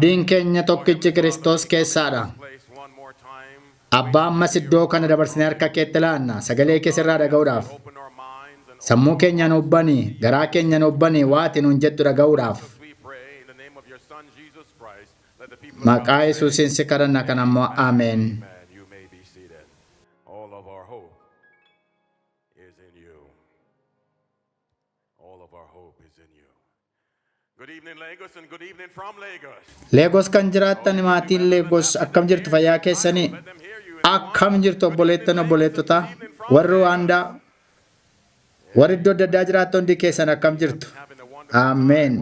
Abdiin keenya tokkichi Kiristoos keessaadha. Abbaa ammas iddoo kana dabarsinee harka keetti laanna sagalee kee sirraa dhaga'uudhaaf. Sammuu keenyaan hubbanii, garaa keenyaan hubbanii waati nuun jettu dhaga'uudhaaf. Maqaa Yesuusiin si kadhanna kan ammoo ameen. Good evening, Lagos, and good evening from Lagos. Lagos kan jiraattan maatiin Lagos akkam jirtu fayyaa keessanii? Akkam jirtu obboleettota warri Ruwaandaa warri iddoo adda addaa jiraattu hundi keessan akkam jirtu? Ameen.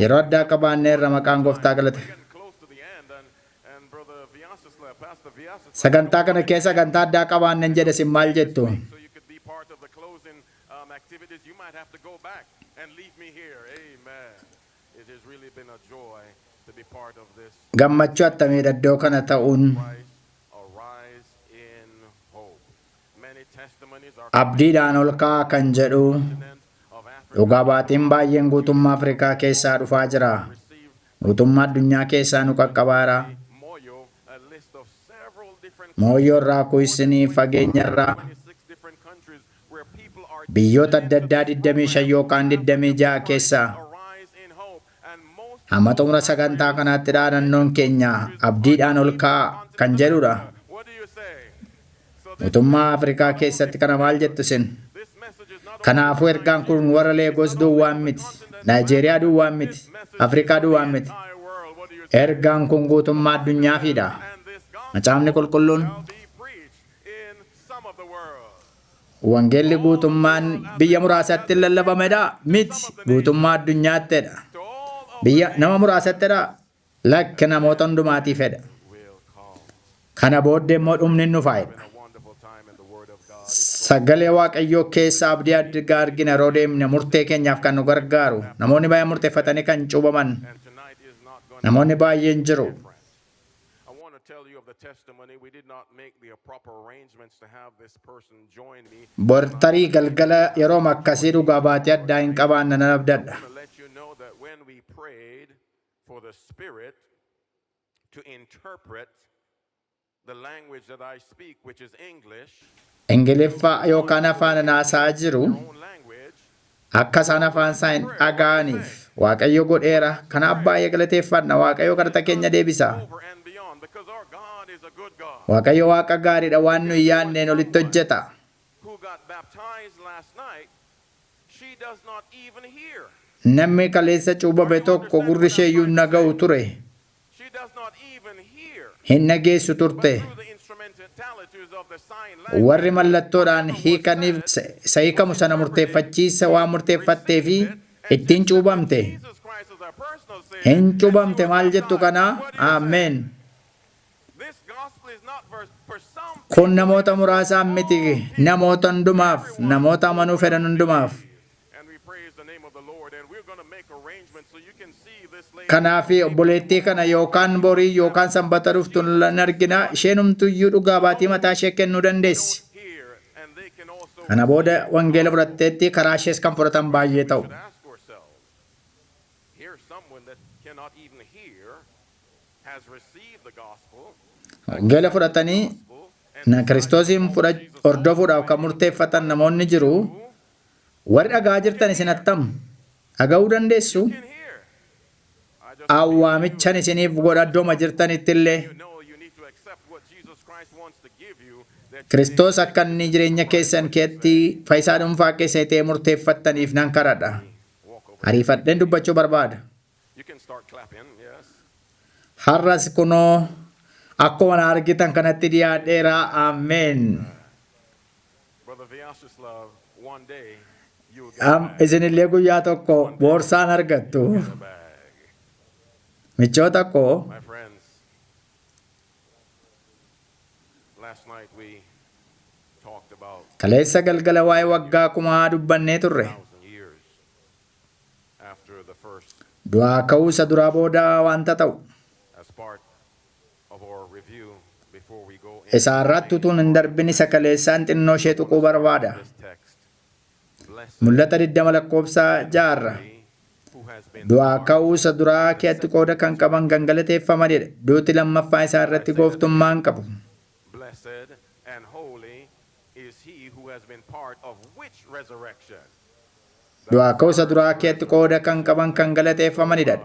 Yeroo addaa qabaanneerra maqaan Gooftaa galate. Sagantaa kana keessa sagantaa addaa qabaanneen jedhe sin maal jettu? Gammachuu attamiidha iddoo kana ta'uun. Abdiidhaan ol ka'aa kan jedhu dhugaa baatiin baay'een guutummaa Afrikaa keessaa dhufaa jira. Guutummaa addunyaa keessaa nu qaqqabaara. Mooyyoo irraa kuisinii fageenya irraa biyyoota adda addaa 25 yookaan 26 keessaa hamma xumura sagantaa kanaatti dhaadhannoon keenya abdiidhaan ol ka'aa kan jedhudha. Guutummaa Afrikaa keessatti kana maal jettu sin? Kanaafuu ergaan kun warra Lagos duwwaan miti, Naayijeeriyaa duwwaan miti, Afrikaa duwwaan miti. Ergaan kun guutummaa addunyaafidha. Macaafni qulqulluun wangeelli guutummaan biyya muraasatti lallabamedha miti, guutummaa addunyaattiidha. Biyya nama muraasattidha, lakki namoota hundumaatiifidha. Kana booddee immoo dhumni nu faayidha. Sagalee Waaqayyoo keessa abdii addaa argina yeroo deemne murtee keenyaaf kan nu gargaaru. Namoonni baay'een murteeffatanii kan cuubaman. Namoonni baay'een jiru. Bortarii galgala yeroo akkasii dhugaa baatee addaa hin qabaanne nan abdadha. Ingiliffaa yookaan afaan naasaa jiru akka isaan afaan isaa hin dhaga'aniif Waaqayyo godheera. Kanaaf baay'ee galateeffadha. Waaqayyo kadhata keenya deebisa. Waaqayyo Waaqa gaariidha, waan nu hin yaadneen olitti hojjeta. Namni kaleessa cuubame tokko gurri ishee iyyuu naga'u ture. Hin nageessu turte. Warri mallattoodhaan hiikaniif isa hiikamu sana murteeffachiisa waan murteeffattee fi ittiin cuubamte. Hin cuubamte maal jettu kana? Ameen. Kun namoota muraasaan miti, namoota hundumaaf, namoota amanuu fedhan hundumaaf. Kanaaf obboleettii kana yookaan borii yookaan sanbata dhuftu nan argina, isheen humtuyyuu dhugaa baatii mataa ishee kennuu dandeessi. Kana booda wangeela fudhatteetti karaa ishees kan fudhatan baay'ee ta'u. Wangeela fudhatanii Kiristoosiin hordofuudhaaf kan murteeffatan namoonni jiru. Warri dhagaa jirtan isin attam dhaga'uu dandeessu. Awwaamichan isiniif godha iddooma jirtanitti illee. Kiristoos akka inni jireenya keessan keessatti faayisaa dhuunfaa keessa ta'e murteeffattaniif nan kadhadha. Ariifadheen dubbachuu barbaada. Har'as kunoo akkuma na argitan kanatti dhiyaadheera. Ameen. Isinillee guyyaa tokko boorsaan argattu. Michoota koo kaleessa galgala waa'ee waggaa kumaa dubbannee turre. Du'aa ka'uu isa duraa booda wanta ta'u. Isa irratti utuun hin darbin isa kaleessaan xinnoo ishee tuquu barbaada. Mul'ata 20 lakkoofsa 6. Du'aa ka'uu isa duraa keetti qooda kan qaban kan galateeffamanidha. Duuti lammaffaa isaa irratti gooftummaan qabu. Blessed and holy is he who has been part of which resurrection? Du'aa ka'uu isa duraa keetti qooda kan qaban kan galateeffamanidha.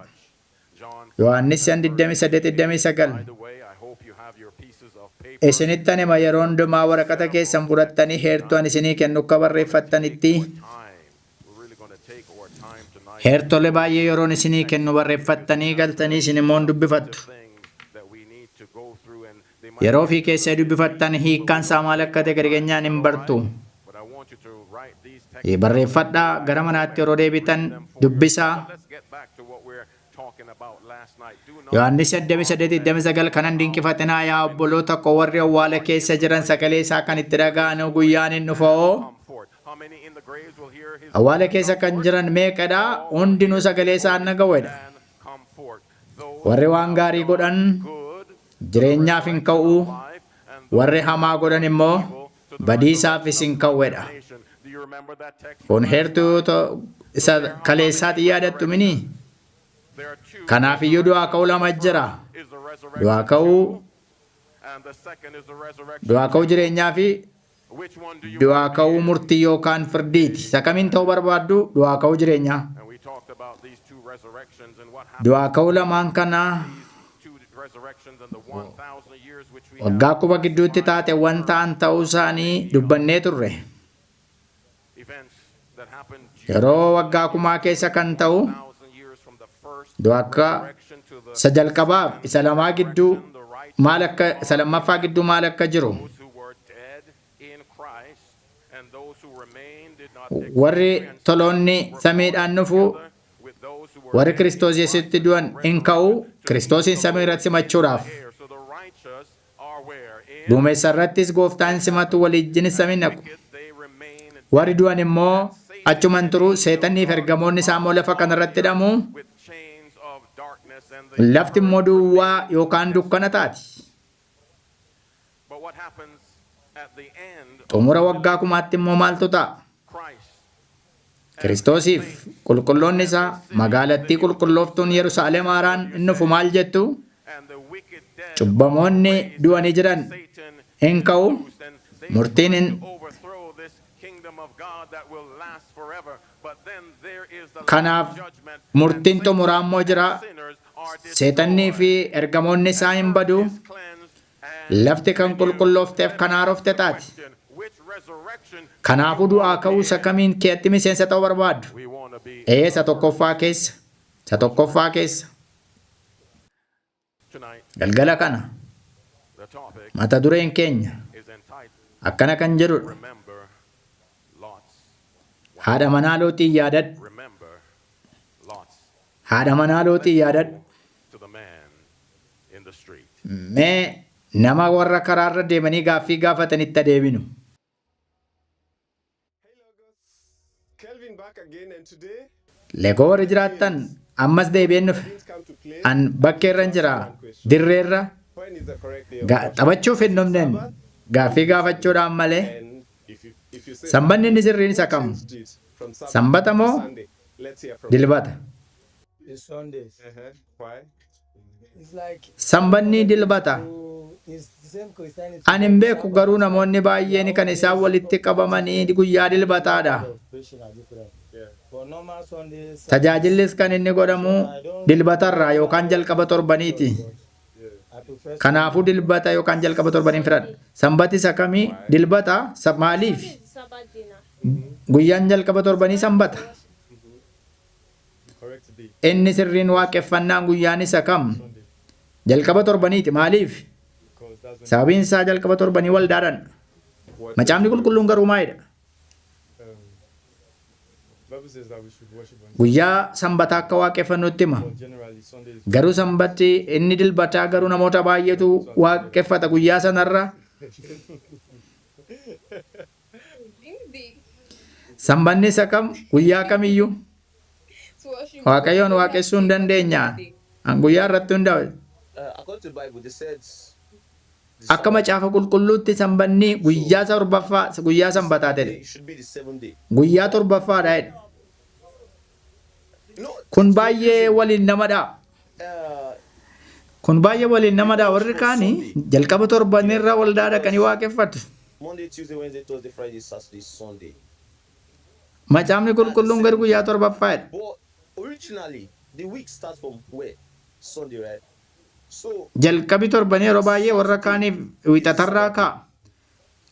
Yohaannis 28:29. By the way, I hope you have your pieces of paper. Isinitti anima yeroo hundumaa waraqata keessan fudhattanii heertuu ani isinii kennu akka barreeffattanitti We're really going to take our time tonight. heertolee baay'ee yeroon isinii kennu barreeffattanii galtanii isin immoo dubbifattu. Things that we need to go through, and they might. Yeroo fi keessee dubbifattan hiikkaan isaa maal akka ta'e gargeenyaan hin bartu. But I want you to write these texts. Barreeffadhaa gara manaatti yeroo deebitan dubbisaa. Let's get back to what we're talking about last night. Do not Yohaannis 8:29 kanan dinqifatinaa yaa obboloota koo warri awwaala keessa jiran sagalee isaa kan itti dhaga'an guyyaan hin dhufoo. come forth. How many in the graves will hear his Awwaala keessa kan jiran meeqadha? Hundinuu sagalee isaa dhaga'uudha. and come forth? Those Warri waan gaarii godhan good jireenyaaf hin ka'u, life and warri hamaa godhan immoo badiisaafis hin ka'uudha. nation. Do you remember that text? Kun heertuu isa kaleessaatti yaadattu mini? There are two. Kanaaf iyyuu du'aa ka'uu lama jira. Is the resurrection Du'aa ka'uu, and the second is the resurrection. du'aa ka'uu jireenyaa fi Which one do you du'aa ka'uu murtii yookaan firdiiti. Isa kamiin ta'uu barbaaddu? Du'aa ka'uu jireenyaa. And we talked about these two resurrections and what happened. Du'aa ka'uu lamaan kana These two resurrections and the 1,000 years which we have. waggaa kuba gidduutti taate waan ta'an ta'uu isaanii dubbannee turre. Events that happened Yeroo waggaa kumaa keessa kan ta'u 1,000 years from the first du'a akka resurrection to the isa jalqabaaf isa lamaa gidduu maal akka isa lammaffaa gidduu maal akka jiru. those who were dead in Christ and those who remained did not Warri toloonni samiidhaan dhufu with those who were warri Kiristoos Yesuusitti du'an hin ka'u Kiristoosiin samii irratti simachuudhaaf. here. So the righteous are where? In Duumessa irrattis gooftaan simatu waliin samii naqu. they remain Warri du'an immoo achuman turu seexannii fi ergamoonni isaa immoo lafa kanarratti hidhamu. with chains of darkness and the Lafti immoo duwwaa yookaan dukkana taati. but what happens at the end of Xumura waggaa kumaatti immoo maaltu ta'a? Christ? Kiristoosiif qulqulloonni isaa magaalattii qulqullooftuun Yerusaalem haaraan inni dhufu maal jettu? And the wicked dead Cubbamoonni du'anii jiran Satan hin ka'u. and they Murtiin hin overthrow this kingdom of God that will last forever. But then there is the Kanaaf last judgment. murtiin xumuraa immoo jira. Sinners are Seexannii fi ergamoonni isaa hin badu. cleansed and Lafti kan qulqulloofteef kan haarofte taati. which resurrection Kanaafuu du'aa ka'uu isa kamiin keetti miseensa ta'uu barbaaddu? we want to be Isa tokkoffaa keessa. Isa tokkoffaa keessa. tonight. Galgala kana The topic mata dureen keenya is entitled akkana kan jedhudha. Remember Lot's. Haadha manaa Looxii yaadadhu. Remember Lot's Haadha manaa Looxii yaadadhu. to the man in the street. Mee nama warra karaarra deemanii gaaffii gaafatanitti adeeminu. Kelvin back again, and today Legoo warri jiraattan ammas deebi'een dhufe. things come to play. An bakkeerra hin jira. Dirreerra When is the correct day of worship? taphachuuf hin dhumneen. Gaaffii gaafachuudhaan malee. And if you say Sanbanni inni sirriin isa kam? street from Sabbath Sanbata to moo Sunday, let's hear from dilbata? It's Sundays. Why? It's like Sanbanni dilbata. it's the same Christianity. Ani hin beeku garuu namoonni baay'een kan isaan walitti qabamanii guyyaa dilbataadha. Operation are different. Yeah. For normal Sundays, Tajaajillis kan inni godhamu dilbatarraa yookaan jalqaba torbaniiti. I prefer Kanaafuu dilbata yookaan jalqaba torbaniin filadha. Sanbati isa kamii? Dilbata maaliif? Guyyaan jalqaba torbanii sanbata. Correct day. Inni sirriin waaqeffannaan guyyaan isa kam? Jalqaba torbaniiti. Maaliif? Because that's when Sababiin isaa jalqaba torbanii waldaadhaan. Macaafni qulqulluun garuu maalidha? Bible says that we should worship on Guyyaa sanbataa akka waaqeffannutti hima. generally Sundays. Garuu sanbatti inni dilbataa garuu namoota baay'eetu waaqeffata guyyaa sanarra. Sanbanni isa kam? Guyyaa kamiyyuu Waaqayyoon waaqessuu hin dandeenya. Guyyaa irratti hundaa'e. According to the Bible, they said Akka macaafa qulqulluutti sanbanni guyyaa torbaffaa guyyaa sanbataa ta'e. it should be the seventh day. Guyyaa torbaffaadha jedhe. You know, Kun baay'ee waliin namadha. uh, Kun baay'ee waliin namadha. Warri kaanii jalqaba torbanirra waldaa dhaqanii waaqeffatu. Monday, Tuesday, Wednesday, Thursday, Friday, Saturday, Sunday. Macaafni qulqulluun garuu guyyaa torbaffaadha. But originally, the week starts from where? Sunday, right? So, Jalqabi torbanii yeroo baay'ee warra kaaniif wixatarraa ka'a.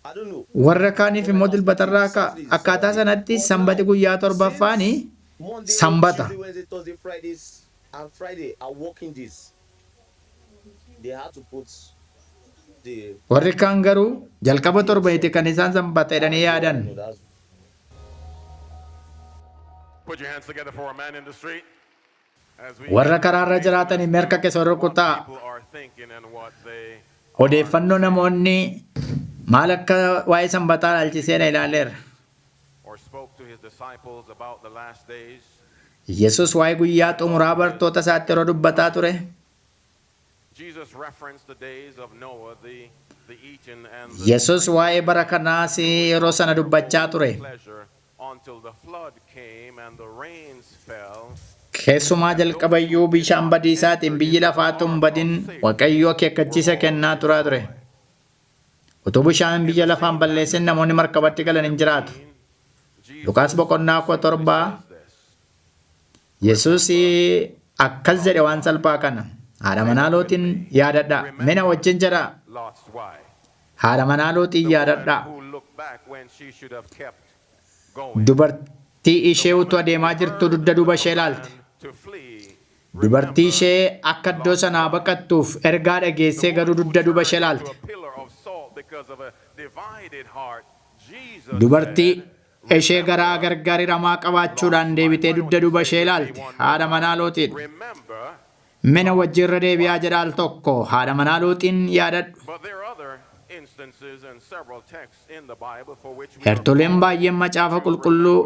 I don't know. Warra kaaniif immoo dilbatarraa ka'a. Akkaataa sanatti sanbati guyyaa torbaffaani Monday, Sambata. Tuesday, Wednesday, Thursday, Fridays, and Friday are working days. They had to put the. warri kaan garuu jalqaba torbaniiti kan isaan sanbata jedhanii yaadan. No, that's Put your hands together for a man in the street. As we Warra karaarra jiraatanii merka keessa rukutaa. people are thinking and what they Odeeffannoo namoonni maal akka waa'ee sanbataa ilaalchiseera ilaaleera. or spoke to his disciples about the last days. Yesus waa'ee guyyaa xumuraa bartoota isaatti yeroo dubbataa ture. Jesus referenced the days of Noah, the eating and the Yesus waa'ee bara kanaas yeroo sana dubbachaa ture. pleasure until the flood came and the rains fell. Keessumaa jalqabayyuu bishaan badiisaatiin biyyi lafaa badin Waaqayyo akeekkachiisa kennaa turaa ture. Utuu bishaan biyya lafaan balleessin namoonni markabatti galan hin jiraatu. Luqaas boqonnaa 17 Yesus akkas jedhe waan salphaa kana. Haadha manaa Looxiin yaadadha. Mina wajjin jedha. Lot's wife, Haadha manaa Looxiin yaadadha. who looked back when she should have kept going Dubartii ishee utuu adeemaa jirtu dugda duuba ishee ilaalte. to flee. Dubartii ishee akka iddoo sanaa baqattuuf ergaa dhageessee garuu dugda duuba ishee To ilaalte. a pillar of salt because of a divided heart. Jesus Dubartii said, ishee garaa gargari ramaa qabaachuudhaan deebitee dugda duuba ishee ilaalte. Haadha manaa Looxiin. remember, Mina wajjirra deebi'aa jedha al tokko. Haadha manaa Looxiin yaadadhu. but there are other instances and several texts in the Bible for which we Hertoleen baay'een macaafa qulqulluu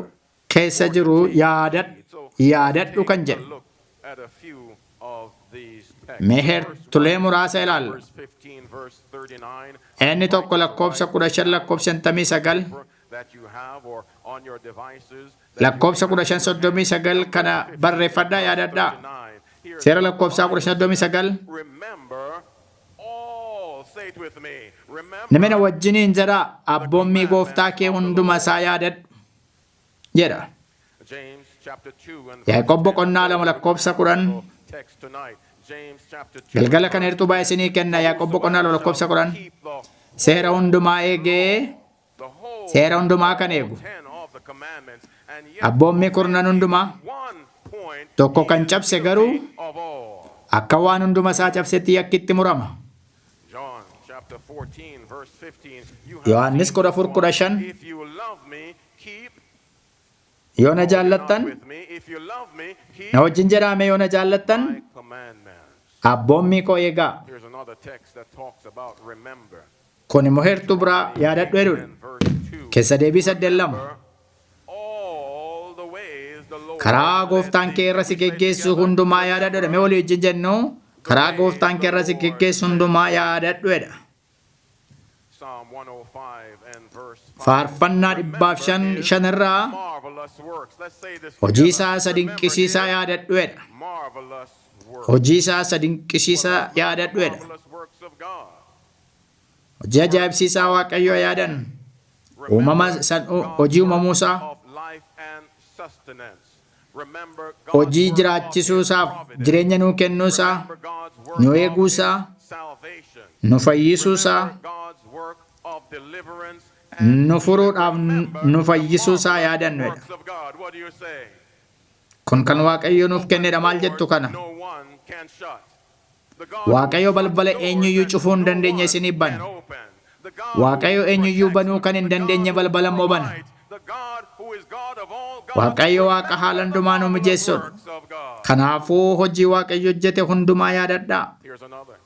keessa jiru yaadadhu kan jedhu. look at a few of these texts. Mee hertolee muraasa ilaalla. Verse 15, verse 39. Inni tokko lakkoobsa 15 lakkoobsa 59 That you have or on your devices. lakkoobsa 1539 kana barreeffadhaa yaadadhaa. 39. Here, Seera lakkoobsaa 1539 remember all. Say it with me. Remember namni wajjiniin jedha abboommii gooftaa kee hunduma isaa yaadadhu jedha. James chapter 2 and Yaaqoob boqonnaa 2 lakkoobsa 10 text tonight. James chapter 2. galgala kana hirtuu baay'ee isinii kenna. Yaaqoob boqonnaa 2 lakkoobsa 10 Keep the seera hundumaa eegee whole seera hundumaa kan eegu 10 of the commandments, and yet abboommii kurnan hundumaa one point tokko kan cabse garuu of all. akka waan hunduma isaa cabsetti yakkitti murama. John chapter 14 verse 15. You have Yohannis seen this 14:15 one. If you love me, keep yoo na not jaallattan with me. If you love me, keep na wajjin jedhaame yoo na jaallattan my commandments. abboommii koo eegaa. Here's another text that talks about remember. Kun immoo heertuu biraa yaadadhu jedhudha. And verse 2. Keessa deebii 8:2 All the ways the Lord karaa gooftaan kee irra si geggeessu hundumaa yaadadhu jedha. Mee walii wajjin jennu karaa gooftaan kee irra si geggeessu hundumaa yaadadhu jedha. Psalm 105 and verse 5. Faarfannaa 505 irraa Marvelous works. Let's say this hojii together. isaa isa dinqisiisaa yaadadhu jedha. Marvelous works. Hojii isaa isa dinqisiisaa yaadadhu jedha. Marvelous works of God. Hojii ajaa'ibsiisaa Waaqayyoo yaadan. Uumama hojii uumamuu isaa, Of life and sustenance. Remember God's hojii work jiraachisuu of isaaf providence. jireenya nuu kennuu isaa, Remember God's work nu of eeguu isaa, salvation. nu fayyisuu isaa, Remember God's work of deliverance and nu furuudhaaf nu fayyisuu isaa yaadannu jedha. works of God. What do you say? Kun kan Waaqayyo nuuf kennedha. Maal jettu kana? No one can shut. The God Waaqayyo who shuts balbala doors eenyuyyuu that cufuu hin no dandeenye one isiniif can bana. open. The God Waaqayyo who eenyuyyuu protects. banuu kan hin The dandeenye God who balbala immoo bana. provides. The God who is God of all gods. Waaqayyo Waaqa haala hundumaa nu mijeessudha. Works of God. Kanaafuu hojii Waaqayyo hojjete hundumaa yaadadhaa. Here's another.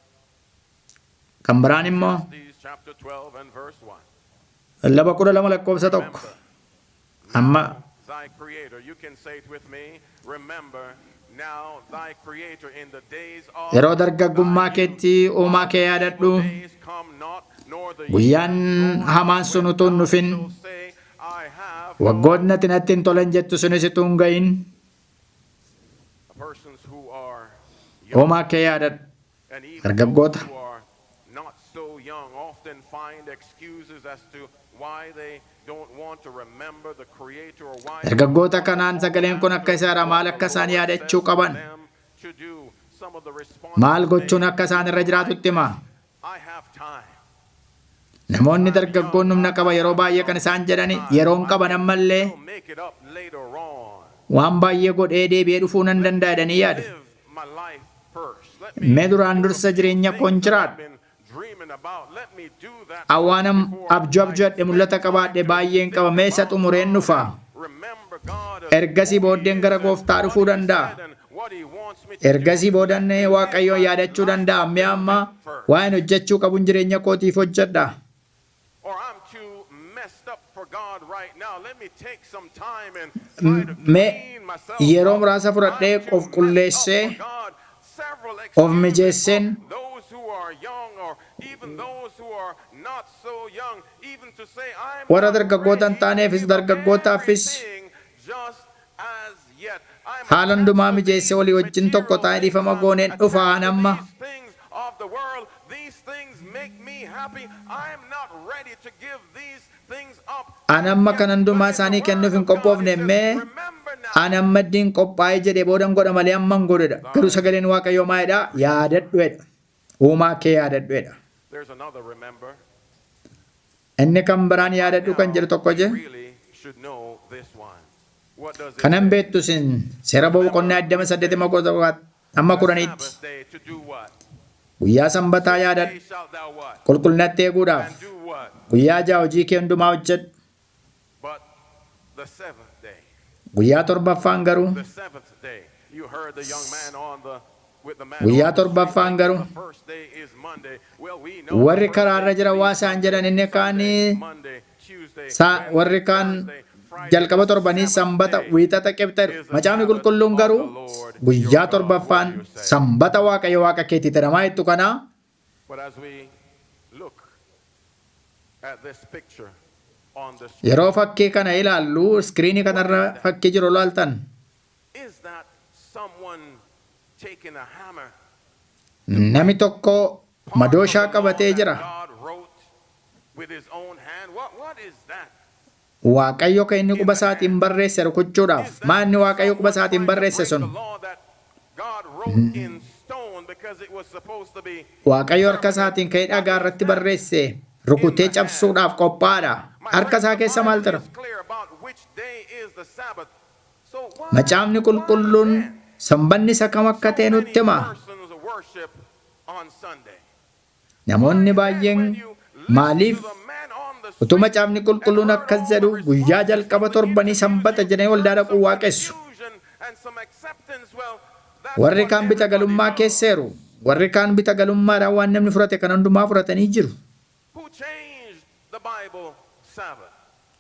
Kan biraan immoo These chapter 12 and verse 1. laba 12 lakkoofsa 1. Amma Thy creator, you can say it with me. Remember now thy creator in the days of yeroo dargaggummaa keetti uumaa kee yaadadhu. days come not, nor the Guyyaan hamaan sun utuu hin dhufin, shall say, I have waggoonni ati natti hin tolan jettu sunis utuu hin gahin, Uumaa kee yaadadhu. And even Dargaggoota. those who are not so young often find excuses as to why they don't want to remember the Creator or why they don't Dargaggoota want to kanaan follow sagaleen kun akka isaara after maal what akka the isaan Lord yaadachuu says for qaban. them to do. Some of the Maal responses gochuun may akka isaan irra go jiraatutti like himaa. this. I have time. Namoonni dargaggoon humna qaba yeroo baay'ee kan isaan jedhani yeroon qaban ammallee We'll make it up later on. waan baay'ee godhee deebi'ee dhufuu nan danda'a jedhanii yaadu. Live my life first. Let Mee me duraan do the dursa few jireenya things koon that I've jiraadhu. been dreaming about. Let me do that Awwaanam first before abjuu I abjuudhe mul'ata spend qabaadhe time to baay'een think qaba meessa about xumureen God dhufa. and remember God of Ergasii who He booddeen is gara and gooftaa what dhufuu He danda'a. said and what He wants me to do. Ergasii boodannee Let me Waaqayyoo live my yaadachuu life danda'a. a Mee little amma bit first. waan hojjechuu qabuun jireenya kootiif hojjedha. Or I'm too messed up for God right now. Let me take some time and try to Mee clean myself yeroo up. muraasa fudhadhee I'm too of messed up qulleessee for God. Several of excuses mijeesseen for those who are young or even those who are not so young, even to say I'm warra not dargaggoota hin ready to taaneefis give up dargaggootaafis everything just as yet. I'm haala hundumaa attached to mijeessee these walii wajjin tokko material ta'ee things. dhiifama I'm gooneen dhufaa attached to namma. these things of the world. These things make me happy. I'm not ready to give these things up. Anamma kan hundumaa But in the isaanii kennuuf word hin of God, it qophoofne says, mee remember now. anamma iddiin qophaa'ee jedhee boodan godha malee amman godhedha. Garuu sagaleen Waaqayyoo maalidha? Yaadadhuedha. Uumaa kee yaadadhuedha. There's another remember. Inni kan biraan yaadadhu kan jedhu tokko We je. really should know this one. What does it Kanan say? beektu sin seera boqonnaa 28 amma The 10tti Sabbath day to do what? guyyaa sanbataa 6 yaadadhu. days shalt thou what? Qulqullinatti eeguudhaaf And do what? guyyaa ja'a hojii kee hundumaa hojjedhu. But the seventh day. Guyyaa torbaffaan garuu The seventh day. You heard the young man on the with the man guyyaa on the street torbaffaan saying garuu the first day is Monday. Well, we know warri the first karaarra day jira is waa isaan jedhan inni Sunday, kaanii Monday, Tuesday, warri Wednesday, kaan Thursday, Friday. jalqaba The torbanii seventh sanbata day wiixata qibxeedha. is the Macaafni Sabbath qulqulluun of garuu the Lord your guyyaa God. torbaffaan What do you say? sanbata Waaqayyo Waaqa keetii jedhamaa jettu kanaa. But as we look at this picture on the screen, Yeroo fakkii kana ilaallu iskiriinii kanarra fakkii jiru ilaaltan. is that someone taking a hammer? Nami tokko madooshaa Part of the law qabatee that jira. God wrote with his own hand. What is that? Waaqayyo kan inni quba isaatiin barreesse rukuchuudhaaf. Maanni Waaqayyo quba isaatiin barreesse sun? Waaqayyo harka isaatiin ka'ee dhagaa irratti barreesse rukutee cabsuudhaaf qophaa'aadha. Harka isaa keessa maal jira? Macaafni qulqulluun sanbanni isa kam akka ta'e nutti hima. Namoonni baay'een maaliif utuu macaafni qulqulluun akkas jedhu guyyaa jalqaba torbanii sanbata jedhanii waldaa dhaquu waaqessu. Warri kaan bita galummaa keesseeru. Warri kaan bita galummaadhaan waan namni fudhate kan hundumaa fudhatanii jiru.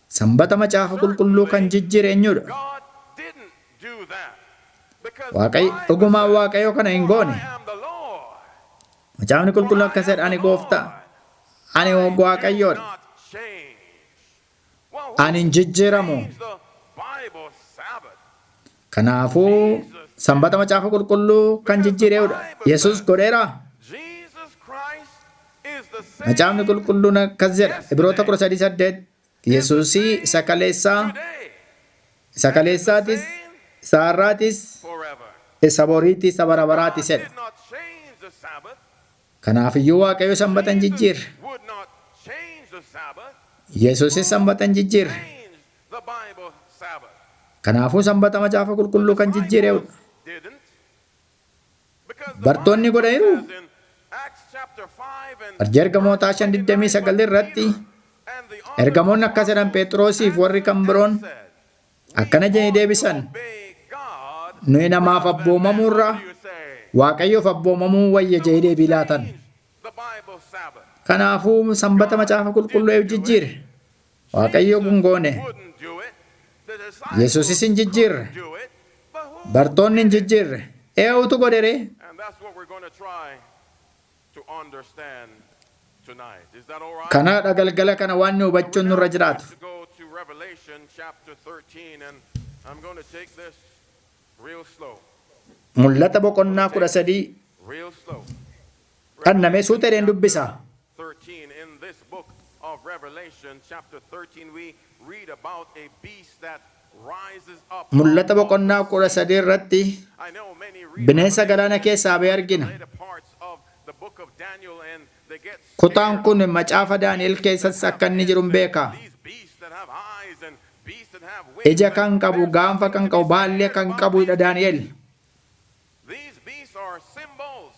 Sanbata macaafa qulqulluu kan jijjiire eenyudha? Dhugumaan Waaqayyo kana hin goone. Macaafni qulqulluun akkas jedha ani gooftaa. Ani Waaqayyoodha. Ani hin jijjiiramu. Kanaafuu sanbata macaafa qulqulluu kan jijjiireedha. Yesuus godheera. Macaafni qulqulluun akkas jedha. Ibroota 13:8 Yesuusii isa kaleessaatis, isa har'aatis, isa boriitis, isa bara baraatis jedha. Kanaafiyyuu Waaqayyo sanbata hin jijjiirre. Yesuusis sanbata hin jijjiirre. Kanaafuu sanbata macaafa qulqulluu kan jijjiireedha. Bartoonni godhaniiru. Hojii ergamootaa 5:29 irratti ergamoonni akkas jedhan Phexrosiif warri kan biroon akkana jedhanii deebisan. Nuyi namaaf abboomamuurra Waaqayyoof abboomamuu wayya jedhee deebii laatan. Kanaafuu sanbata macaafa qulqulluu eeyyuu jijjiire. Waaqayyo kun goone. Yesuusis hin jijjiirre. Bartoonni hin jijjiirre. Eeyyuutu godhere. Kanaadha galgala kana waan nu hubachuun nurra jiraatu. Mul'ata boqonnaa 13 real slow. Dhannamee suutereen dubbisa. 13 in this book of Revelation chapter 13 we read about a beast that rises up. Mul'ata boqonnaa 13 irratti I know many read bineensa galaana keessaa ba'e argina. later parts of the book of Daniel and they get Kutaan kun macaafa Daani'el keessas akka inni jiru hin beeka. these beasts that have eyes and beasts that have Ija kan qabu, gaanfa kan qabu, baallee kan qabudha Daani'el. These beasts are symbols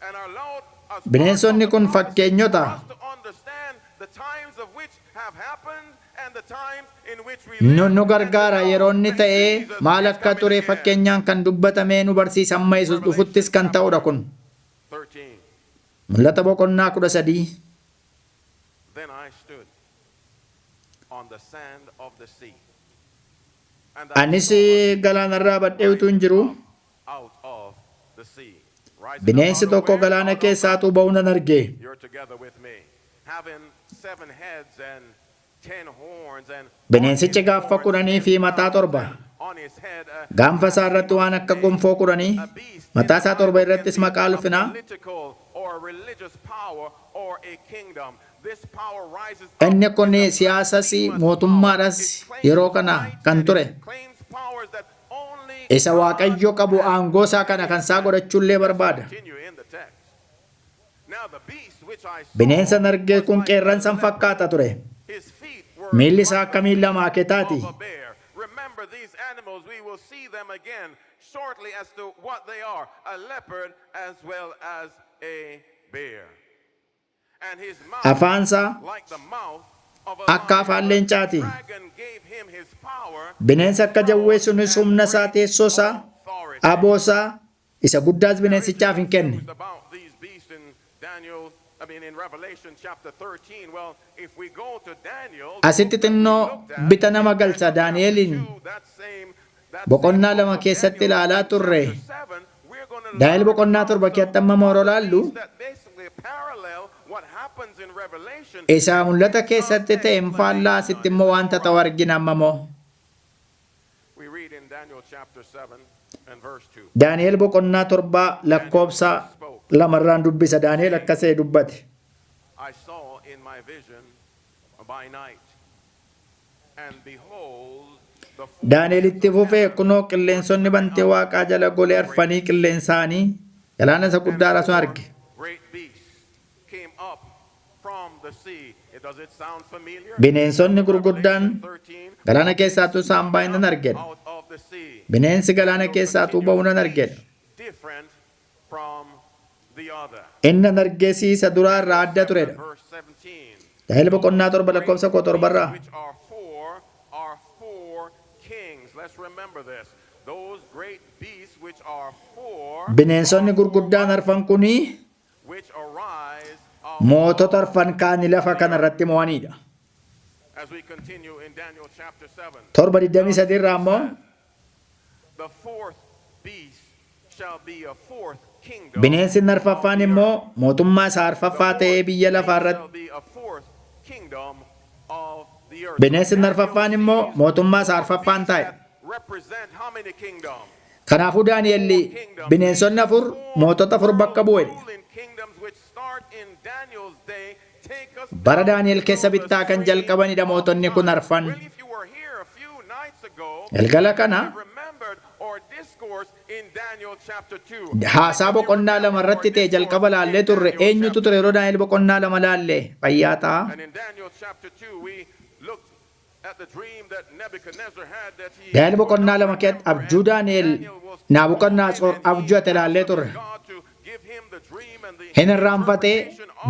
and are allowed us Bineensonni kun fakkeenyota. to understand the times of which have happened and the times in which we Nu gargaara yeroo inni ta'ee maal akka ture fakkeenyaan kan dubbatamee nu barsiisa amma Yesuus dhufuttis kan ta'udha kun. 13. Mul'ata boqonnaa 13. Then I stood on the sand of the sea. And Anis galaanarraa badhee utuu hin jiru out of the sea. Rising bineensi up out of tokko where? galaana Out of keessaatuu ba'uu nan arge. You're together with me. Having 7 heads and 10 horns and Bineensichi gaanfa 10 fi mataa 7. on his head Gaanfa isaa irratti waan akka gonfoo 10, a beast mataa isaa 7 irrattis maqaa ulfinaa. political or religious power or a kingdom. This power rises Inni kun siyaasas mootummaadhas yeroo kana kan ture. claims powers that only Isa Waaqayyo qabu aangoo isaa kana kan isaa godhachuullee barbaada. continue in the text. Now the beast which I saw, Bineensa nargee kun qeerransan fakkaata ture. his feet were Miilli isaa akka miilla maaketaati. of a bear. Remember these animals, we will see them again shortly as to what they are, a leopard as well as a bear. And his mouth Afaansaa like the mouth of a akka afaan lion. leencaati. Dragon gave him his power, Bineensa akka jawwee sunis humna isaa, teessoo isaa, authority. aboo isaa isa guddaas bineensichaaf hin kenne. About these beasts in Daniel, in Revelation chapter 13. Well, if we go to Daniel, Asitti xinnoo bita nama galcha Daani'eliin that same boqonnaa 2 keessatti ilaalaa turre. 7, we're going to Daani'el boqonnaa 7 keessatti amma mooroo laallu that basically parallel what happens in Revelation. isa mul'ata keessatti ta'e hin faallaa asitti immoo wanta ta'u argina amma moo. We read in Daniel chapter 7 and verse 2. Daani'el boqonnaa 7 lakkoobsa 2 dubbisa. Daani'el akkasee dubbate. I saw in my vision by night, and behold, the four Daani'el itti fufee kunoo qilleensonni bantee waaqaa jala golee arfanii qilleensaanii galaana isa guddaa sun arge. great beasts came up from the sea. Does it sound familiar? Bineensonni gurguddaan 13 galaana keessaatuu isaan baay'ee nan argedha. out of the sea, Bineensi galaana keessaatuu ba'uu nan argedha. different from the other. Inni nan argeesiisa duraa irraa adda turedha. Verse 17. Daani'el boqonnaa 7 lakkoobsa 7 irraa. Which are four kings. Let's remember this. Those great beasts which are four, Bineensonni gurguddaan arfan kunii which arise mootota arfan kaanii lafa kana irratti mo'anidha. as we continue in Daniel chapter 7. 7:23 irraa ammoo The fourth beast shall be a fourth kingdom. bineensi arfaffaan immoo mootummaa isaa arfaffaa ta'ee biyya lafaa irratti. Shall be a fourth kingdom of the earth. Bineensi arfaffaan immoo mootummaa isaa arfaffaan taa'e. Represent how many kingdoms? Kanaafuu Daani'elli bineensonni 4 mootota 4 bakka bu'e. Ruling kingdoms which start in Daniel's day take us Bara Daani'el keessa bittaa kan jalqabanidha mootonni kun arfan. Well, if you were here a few nights ago, Galgala kana you remembered or discourse in Daniel chapter 2. haasaa boqonnaa 2 irratti ta'e jalqaba laallee turre. Eenyutu ture yeroo Daani'el boqonnaa 2 laalle? Fayyaa ta'a. And in Daniel chapter 2, we looked at the dream that Nebuchadnezzar had that he Daani'el boqonnaa 2 keessatti abjuu Daani'el Naabukadnaatsor abju'ate laallee turre. God to give him the dream and the Hin irraanfatee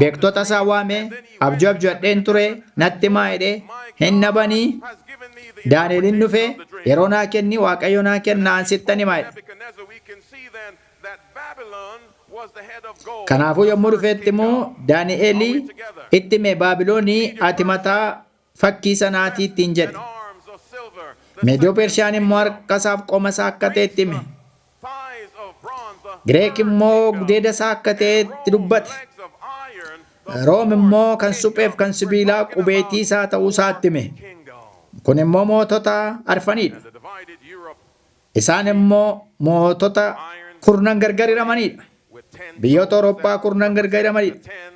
beektota isaa waamee abjuu abju'adheen ture natti maa jedhee hin nabanii has given me the Daani'elin dhufee yeroo naa kenni Waaqayyo naa kennaan sittan himaa jedhe. Nebuchadnezzar. We can see then that Babylon was the head of gold. Kanaafuu yommuu dhufeetti immoo Daani'elii itti himee Baabiloonii ati mataa fakkii sanaatii ittiin jedhe. Arms of silver, Meediyoo Pershaan immoo harka isaaf qoma isaa akka ta'e itti hime. thighs of bronze, Gireek immoo gudeeda isaa akka ta'e itti dubbate. legs of iron, Room immoo kan supheef kan sibiilaa qubeetii isaa ta'uu isaa itti hime. kingdom. Kun immoo mootota arfanidha. The divided Europe Isaan immoo mootota kurnan gargar hiramanidha. with 10 biyyoota zones Awurooppaa that kurnan represent the gargaramanidha. 10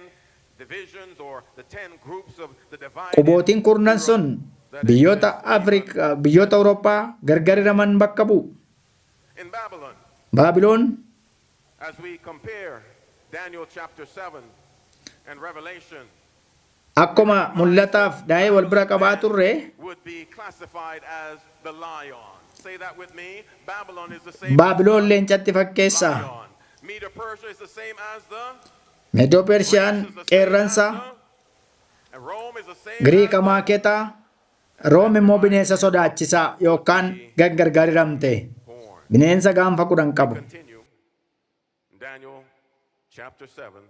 divisions or the 10 groups of the divided Qubootiin kurnan Europe sun that biyyoota exists, or even Afrikaa, biyyoota Awurooppaa gargariraman bakka bu'u. in Babylon. Baabiloon As we compare Daniel chapter 7 and Revelation, akkuma mul'ataaf daa'ee wal bira qabaa turre would be classified as the lion. Say that with me. Babylon is the same Baabiloon as leencatti the fakkeessa. lion. Medo Persia is the same as the Meedoo Greece Persiyaan is the same as qeerransa, the and Rome is the same Giriika as the maaketaa, Room immoo bineensa sodaachisaa yookaan gargariramte. horn. Bineensa gaanfa kudhan qabu. Continue. Daniel chapter 7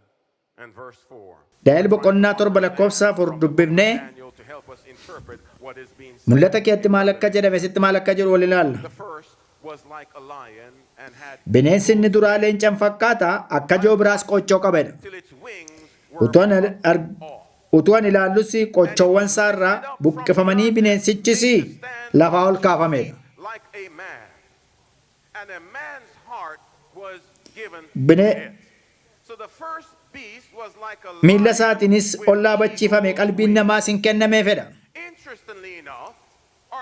and verse 4. Daa'el boqonnaa torba lakkoofsa afur dubbifnee Daniel to help us interpret what is being said. mul'ata keetti maal akka jedhame sitti maal akka jiru wal ilaalla. The first was like a lion and had Bineensi inni duraa leencan fakkaata akka joo biraas qochoo qabedha. till its wings were off. Utuu an ilaallus qochoowwan isaarraa buqqifamanii bineensichis lafaa ol kaafamedha. Like a man, and a man's heart was given to Bine- it. So the first beast was like a Miilla lion isaatiinis with ol dhaabachiifame eagle's qalbiin wings. namaas hin kennameefedha. Interestingly enough,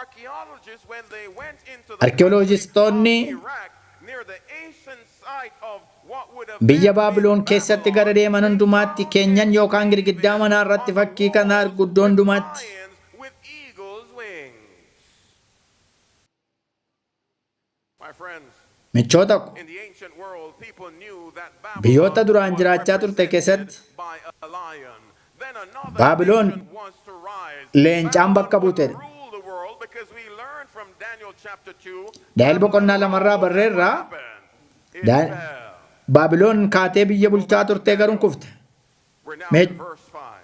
archaeologists when they went into the Arkeolojistoonni country of Iraq near the ancient site of what would have biyya been Baabiloon keessatti gara deeman hundumaatti keenyan yookaan girgiddaa manaa irratti fakkii kana arguddoo hundumaatti lions with eagle's wings. My friends, michoota ko in the ancient world, people knew that biyyoota Babylon duraan was jiraachaa turte represented keessatti by a lion. Then another Baabiloon nation wants to rise. leencaan bakka Babylon would buutedha. rule the world because we learned from Daniel chapter 2. Daa'el boqonnaa lamarraa barreerraa It Da- fell. Baabiloon kaatee biyya bulchaa turtee garuu kufte. We're now Me- in verse 5.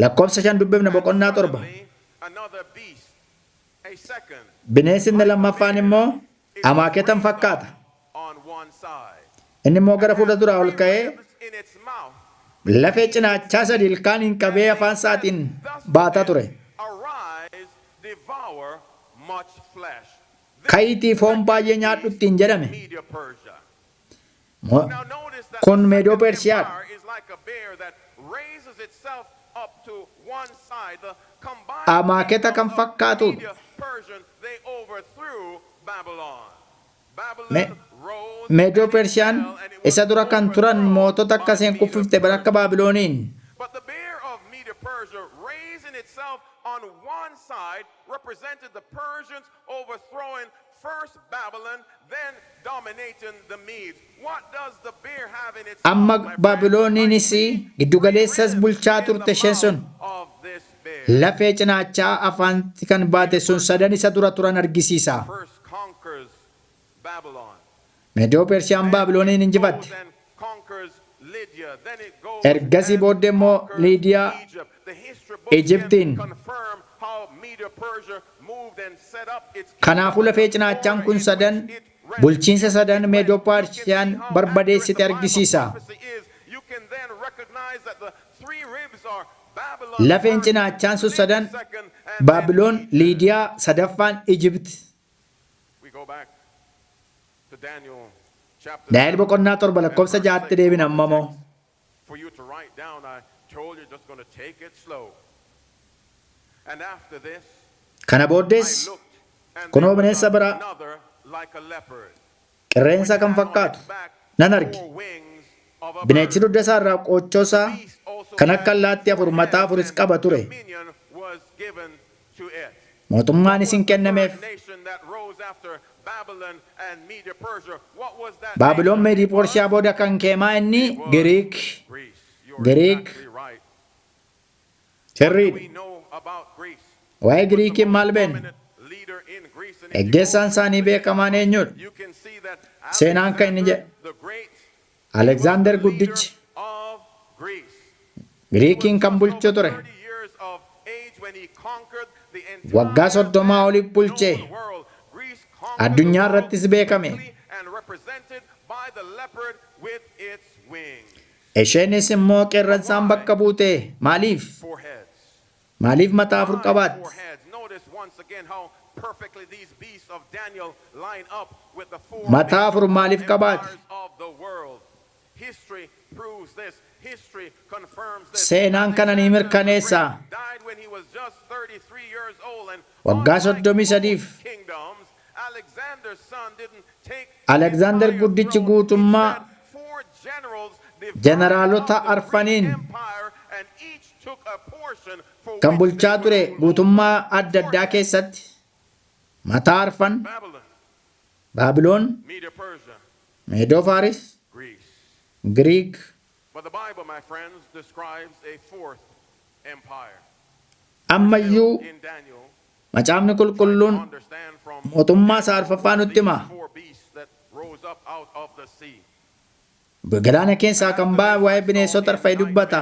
Lakkoofsa 5 dubbifne boqonnaa torba. Suddenly, another beast, a second, Bineensi inni lammaffaan immoo amaaketan fakkaata. on one side. Inni immoo gara fuula duraa ol ka'ee Ribs in its mouth. lafee cinaachaa sadi ilkaaniin qabee afaan isaatiin baataa ture. Arise, devour much flesh. Ka'iitii foon baay'ee nyaadhu ittiin jedhame. Media Persia. Mo- Now notice that Kun the Meedoo second Pershiyaadha. empire is like a bear that raises itself up to one side. The combined Amaaketa kan kingdoms of fakkaatudha. Media Persian, they overthrew Babylon. Me- Babylon rose Meedoo and it Persiyaan fell, and it was isa dura kan turan overthrown mootota by akkasiin Media kuffifte bara akka Persia. Baabilooniin. But the bear of Media Persia, raising itself on one side, represented the Persians overthrowing first Babylon, then dominating the Medes. What does the bear have in its Amma mouth, my friend? Baabilooniinis giddugaleessas bulchaa turte isheen sun Of this bear. lafee cinaachaa afaanti kan baate sun sadan isa dura turan argisiisa. First conquers Babylon. Meedoo Persiyaan Baabilooniin injifatte. Goes and conquers Lydia. Then it goes Ergasii and booddee immoo conquers Liidiyaa Egypt. The history books Egyptiin. can confirm how Media Persia moved and set up its Kanaafuu lafee cinaachaan kun sadan bulchiinsa sadan Meedoo Persiyaan barbadeessite argisiisa. You can then recognize that the three ribs are Babylon. Lafeen first, cinaachaan sun Lydia sadan second, and Baabiloon, then Egypt. Liidiyaa sadaffaan Ijibti. We go back to Daniel chapter Daa'el 7. boqonnaa torba lakkoofsa jaatti deebina ammamoo. For you to write down, I told you just going to take it slow. And after this, Kana I booddees looked, and kunoo there was bineensa biraa another like a leopard. qirreensa which kan had on fakkaatu its back nan arge. 4 wings of a Bineensi bird. dugda isaa irraa qoochoo isaa Beast also kan had akka allaattii afur 4 mataa heads, afuris and qaba ture. dominion was given to it. Mootummaanis hin What was the kennameef. third nation that rose after Babylon and Media Persia? What was that Baabiloon nation? Meedii It was Pershiyaa booda kan keemaa inni Giriik. Greece. You're Greek. exactly right. We Sirriidha. know about Greece. Waa'ee Giriikiin maal beekna? Prominent leader in Greece and Geggeessaan Ethiopia. isaanii beekamaan eenyudha? You can see that Seenaan kan inni jedhe. Alexander the Great Alexander was the leader Guddichi of Greece. Giriikiin kan Just bulchu over ture. 30 years of age when he conquered the Waggaa entire 30 oliif bulche. known world. Greece conquered Addunyaa the world irrattis beekame. physically and represented by the leopard with its wings. Isheenis immoo qeerransaan bakka buute. Maaliif? 4 heads. Maaliif mataa afur Why qabaatti? 4 heads? Notice once again how perfectly these beasts of Daniel line up with the 4 Mataa afur maaliif qabaatti? empires of the world. History proves this. History confirms this. Seenaan kana ni mirkaneessa. Died when he was just 33 years old, and Waggaa unlike 33 most kingdoms, Alexander's son didn't take Alexander entire guddichi throne. guutummaa Instead, 4 generals divided Generaalota up the Greek arfaniin empire, and each took a portion for kan which bulchaa they ture would rule. guutummaa adda addaa keessatti mataa arfan Babylon, Baabiloon, Media Persia, Meedoo Faaris, Greece. Giriik. But the Bible, my friends, describes a fourth empire. Ammayyuu In Daniel, macaafni qulqulluun understand from mootummaa isaa arfaffaa nutti hima. these 4 beasts that rose up out of the sea. Galaana keessaa kan ba'e waa'ee bineensota arfaa dubbata.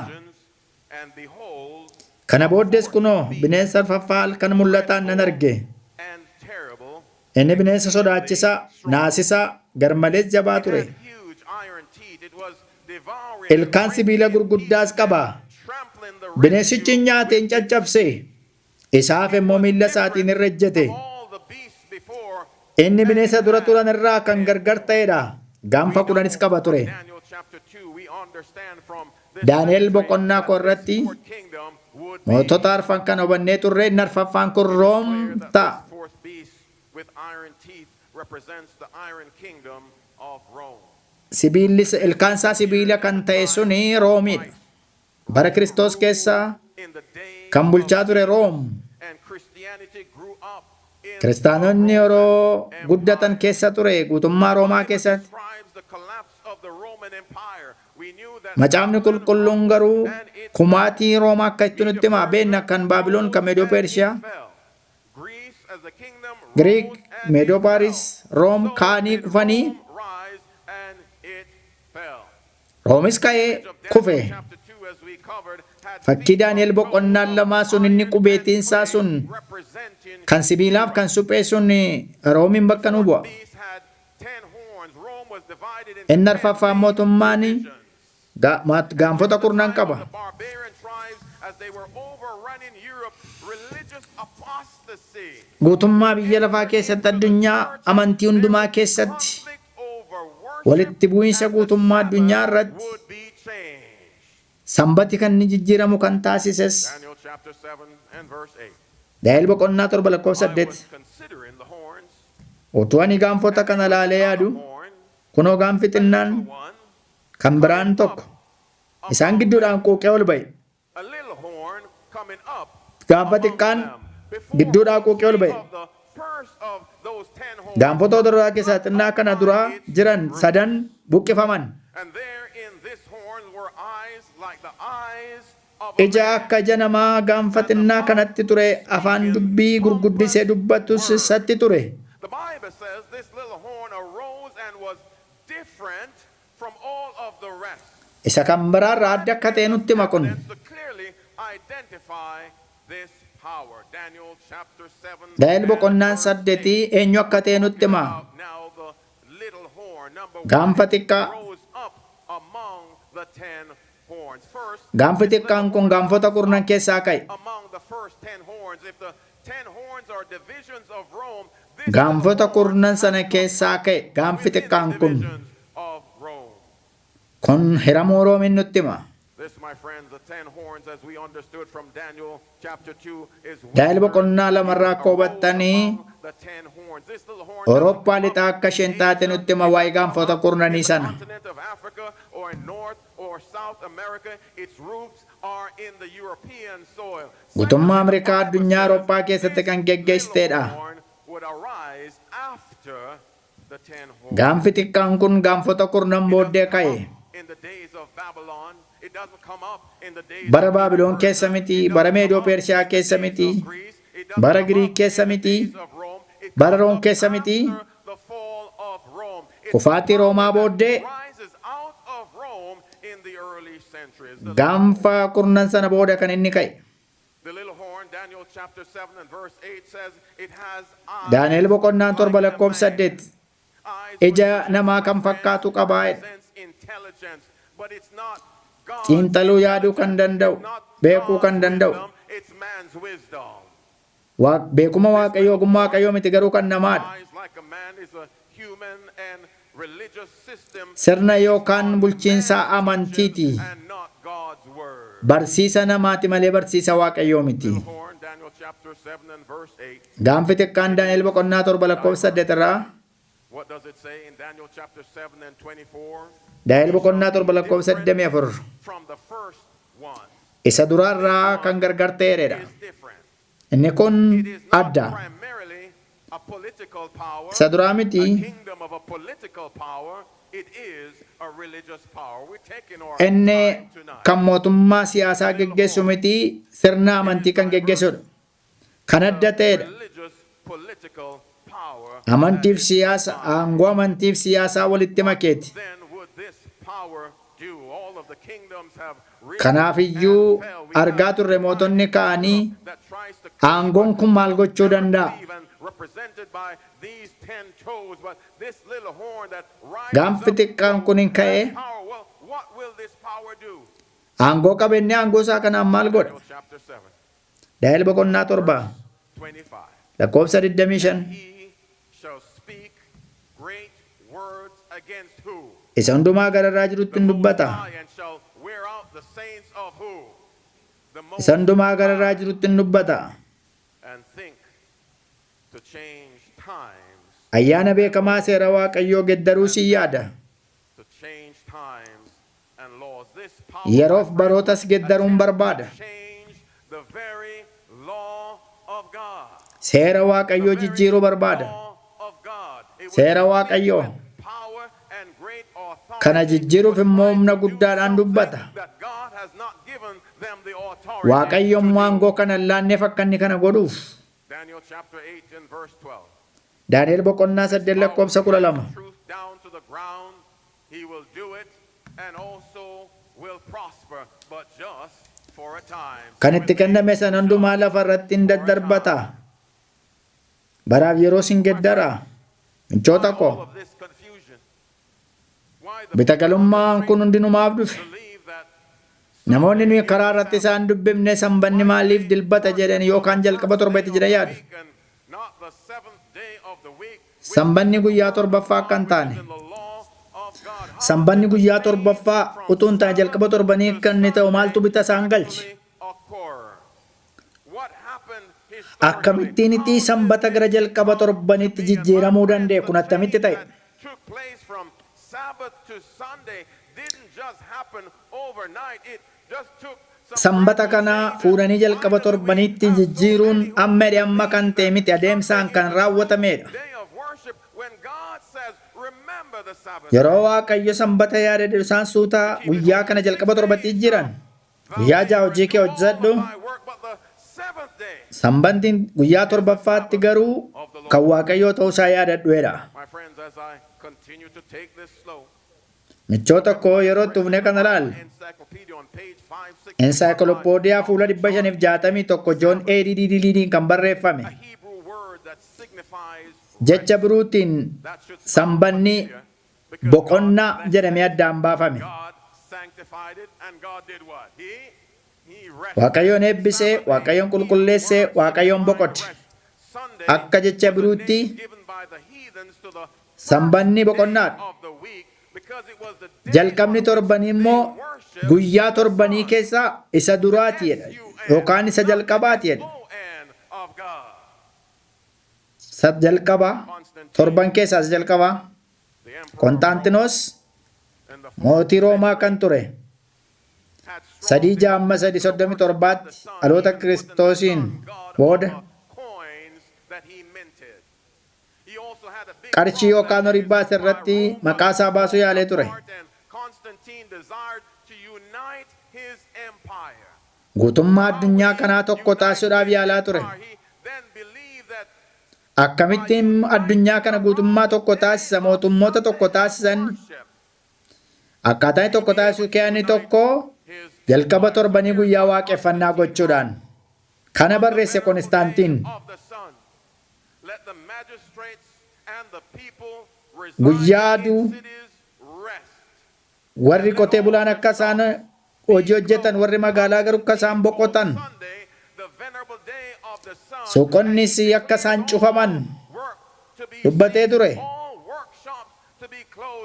And behold, Kana booddees kunoo bineensa arfaffaa halkan mul'ataan nan arge. and terrible, Inni bineensa sodaachisaa, naasisaa, garmalees jabaa ture. had huge iron teeth. It was devouring, Ilkaan sibiila gurguddaas qaba. trampling the Bineensichi nyaateen caccabse. Isaaf immoo miilla isaatiin irra ejjete. all the beasts before. Inni bineensa dura turan irraa kan gargar ta'edha. Gaanfa 10 qaba ture. Daniel chapter 2, we understand from this Daani'el century boqonnaa that korratti this fourth kingdom would be mootota arfan kan hubannee turre inni arfaffaan kun Room declared that ta'a. this fourth beast with iron teeth represents the iron kingdom of Rome. Sibiilli ilkaan isaa sibiila kan ta'e suni Roomidha. Bara Kiristoos keessa In the day kan bulchaa ture Room. and Christianity grew up in Kiristaanonni yeroo guddatan keessa ture guutummaa Roomaa keessatti. describes the collapse of the Roman Empire. We knew that Macaafni qulqulluun garuu kumaatii Roomaa akka itti nutti hima. Beekna kan Baabiloon, kan Meedoo Pershiyaa, fell. Greece as a kingdom Giriik, rose and Meedoo it fell. Paaris, Room So kaanii did kufanii Rome rise and it fell. Roomis ka'ee Of Daniel kufe. chapter 2, as we covered, had Fakkii feet Daani'el of boqonnaan gold, lamaa sun inni iron qubeettiin and isaa clay, sun representing kan sibiilaaf kan suphee sun Roomiin bakka nu bu'a. beast had 10 horns. Rome was divided into Inni 10 arfaffaan main mootummaan divisions. gaanfota kurnan Time of qaba. the barbarian tribes, as they were overrunning Europe, religious apostasy, Guutummaa biyya lafaa keessatti addunyaa amantii hundumaa keessatti conflict over walitti worship, bu'iinsa and the guutummaa addunyaa Sabbath irratti would be changed. sanbati kan inni jijjiiramu kan taasises Daniel chapter 7 and verse 8. Daani'el boqonnaa 7 lakkoofsa I 8. was considering the horns. Utuu ani gaanfota kana laalee yaadu Horn, kunoo gaanfi xinnaan one, kan biraan tokko isaan gidduudhaan quuqee ol ba'e. a little horn coming up. Gaanfa xiqqaan gidduudhaa quuqee ol ba'e. Gaanfota duraa keessaa xinnaa kana duraa jiran sadan buqqifaman. And there in this horn were eyes like the eyes of a Ija man. akka ija namaa gaanfa xinnaa kanatti ture. Afaan dubbii gurguddisee dubbattus isatti ture. The Bible says this little horn arose and was different from all of the rest. Isa kan biraarraa adda akka ta'e nutti hima kun. Evidence to clearly identify this power. Daniel chapter 7. Daani'el boqonnaan and verse 8 eenyu akka ta'e nutti hima. Now the little horn, number Gaanfa one, xiqqaa. rose up among the 10 horns. First, Gaanfi xiqqaan kun gaanfota kurnan keessaa ka'e. among the first 10 horns, if the 10 horns are divisions of Rome, this Gaanfota little horn kurnan sana keessaa ka'e. Gaanfi within the xiqqaan kun divisions of Rome. kun hiramuu Roomiin nutti hima. This, my friends, the 10 horns, as we understood from Daniel chapter 2, is Daani'el whispered boqonnaa lamarraa akka hubattanii among the 10 horns. This little horn Awurooppaa doesn't lixaa come akka isheen in taate Asia, nutti hima waa'ee gaanfota kurnanii in the sana. continent of Africa or in North or South America. Its roots are in the European soil. Guutummaa Ameerikaa addunyaa Awurooppaa keessatti kan geggeessiteedha. Little horn would arise after the 10 horns. Gaanfi xiqqaan kun gaanfota kurnan booddee ka'e. In the days of Babylon, it doesn't come up in the days Bara of Baabiloon Persia. keessa miti, It bara doesn't Meedoo come up Pershiyaa in the keessa days miti, of Greece. It doesn't bara come Giriik up keessa in the miti, days of Rome. It bara comes Room up keessa miti, after the fall of Rome. It's kufaatii Roomaa power that booddee rises out of Rome in the early centuries. The gaanfa kurnan sana booda kan inni ka'e. The little horn, Daniel chapter 7 and verse 8 says, it has eyes Daani'el boqonnaan 7 like a lakkoofsa man. 8 Eyes ija which namaa kan fakkaatu qabaa. represents intelligence, but it's not God's Xiinxaluu yaaduu kan danda'u, not beekuu God's kan danda'u. wisdom, it's man's wisdom. Beekuma Waaqayyoo ogummaa Waaqayyoo miti garuu kan namaadha. Eyes like a man is a human and religious system sirna yookaan bulchiinsa amantiiti. and not God's word. Barsiisa namaati malee barsiisa Waaqayyoo miti. Little horn, Daniel chapter 7 and verse 8. Gaanfi xiqqaan Daani'el boqonnaa 7 lakkoofsa 8 irraa What does it say in Daniel chapter 7 and 24? Daani'el boqonnaa 7 lakkoofsa 24 From the first one isa duraarraa kan gargar ta'eedha. is different. Inni kun It is not adda. primarily a political power, Isa duraa a miti kingdom of a political power. It is a religious power. We're taking our inni time tonight. kan mootummaa siyaasaa geggeessu miti sirna amantii kan geggeessudha. Kan adda ta'eedha. Religious political power. Amantiif siyaasa aangoo amantiif siyaasaa walitti makeeti. Then would this power do? All of the kingdoms have risen Kanaafiyyuu and fell. We argaa have turre mootonni ka'anii that tries to aangoon kun maal gochuu danda'a? even represented by these 10 toes, but this little horn that rises Gaanfi xiqqaan kun hin ka'e power. Well, what will this power do? aangoo qabeenyi aangoo isaa kanaan maal godha? Daniel chapter 7, Daani'el boqonnaa 7 25. lakkoofsa 25 He shall speak great words against who? isa hundumaa gararraa jirutti hin dubbata. High, and shall wear out the saints of who? The Most Isa hundumaa gararraa jirutti hin dubbata. and think to change times, Ayyaana beekamaa seera Waaqayyoo geddaruu si yaada. to change times and laws. This power Yeroof barootas geddaruun barbaada. change the very law of God. Seera Waaqayyoo jijjiiruu barbaada. Law of God. It will Seera speak Waaqayyoo. with power and great authority. Kana jijjiiruuf immoo humna guddaadhaan dubbata. That God has not given them the authority. Waaqayyo immoo aangoo kana hin laanneef akka inni kana godhuuf. Daniel chapter 8 and verse 12. Daani'el boqonnaa 8 lakkoofsa 12 Truth down to the ground, he will do it and also will prosper, but just for a time. kan itti kenname sana hundumaa lafa irratti hin daddarbata. Baraaf yeroo sin geddara. Michoota All koo of this confusion. Why the bitagalummaan kun hundinumaaf dhufe. believe that Namoonni nuyi karaa irratti isaan dubbifne sanbanni maaliif dilbata jedhan yookaan jalqaba torbeetti jedhan yaadu. week and not the seventh day of the week, Sanbanni guyyaa torbaffaa akka hin taane. in the law of God. How Sanbanni guyyaa torbaffaa utuu hin taane jalqaba torbanii kan inni ta'u maaltu bita isaan galche. occur? What happened Akkamittiin itti sanbata gara jalqaba torbanitti jijjiiramuu danda'e kun attamitti ta'e? took place from Sabbath to Sunday didn't just happen overnight. It just took some Sanbata kana fuudhanii jalqaba torbanitti jijjiiruun amma kan ta'e miti adeemsaan kan raawwatamedha. day of worship when God says, remember the Sabbath. Yeroo Waaqayyo sanbata yaadate isaan suutaa guyyaa kana jalqaba torbatti jijjiiran. Guyyaa ja'a hojii kee hojjedhu. My work, but the seventh day. Sanbantiin guyyaa torbaffaatti garuu kan Waaqayyoo ta'uusaa yaadadhuedha. My friends, as I continue to take this slow, Michoota koo yeroo itti ufne kana laal. encyclopedia on page 560, Ensaayikolopoodiyaa fuula 561 Joon A.D.D.Liin kan barreeffame. a Hebrew word that signifies Jecha biruutiin that should sanbanni because boqonnaa jedhamee addaan baafame. God sanctified it and God did what? He rested. Waaqayyoon eebbisee, Waaqayyoon qulqulleessee, Waaqayyoon boqote. Sunday Akka jecha biruutti given by the heathens to the sanbanni boqonnaadha. of the week because it was the day Jalqabni torbanii immoo guyyaa torbanii keessaa isa duraatiidha yookaan isa jalqabaatiidha. O-N of God. Isa jalqabaa torban keessaa isa jalqabaa The emperor Kontaantinos and the mootii Roomaa kan ture. had 3-6-37tti dhaloota Kiristoosiin booda coins that he minted. He also had a big qarshii yookaan horii baase irratti maqaa isaa baasuu yaalee ture. and Constantine desired to unite his empire. Guutummaa addunyaa kanaa tokko taasisuudhaaf yaalaa ture. He then believed that Akkamittiin addunyaa kana guutummaa tokko taasisa mootummoota tokko taasisan akkaataan tokko taasisuu keenni tokko his jalqaba torbanii guyyaa waaqeffannaa gochuudhaan kana barreesse Konstaantiin of the sun. Let the magistrates and the people Guyyaa reside aduu in cities rest. warri qotee bulaan akka isaan hojii hojjetan warri magaalaa garuu akka isaan boqotan Sunday, the venerable day of the sun, suuqonnis akka isaan cufaman work to be dubbatee ture. all workshops to be closed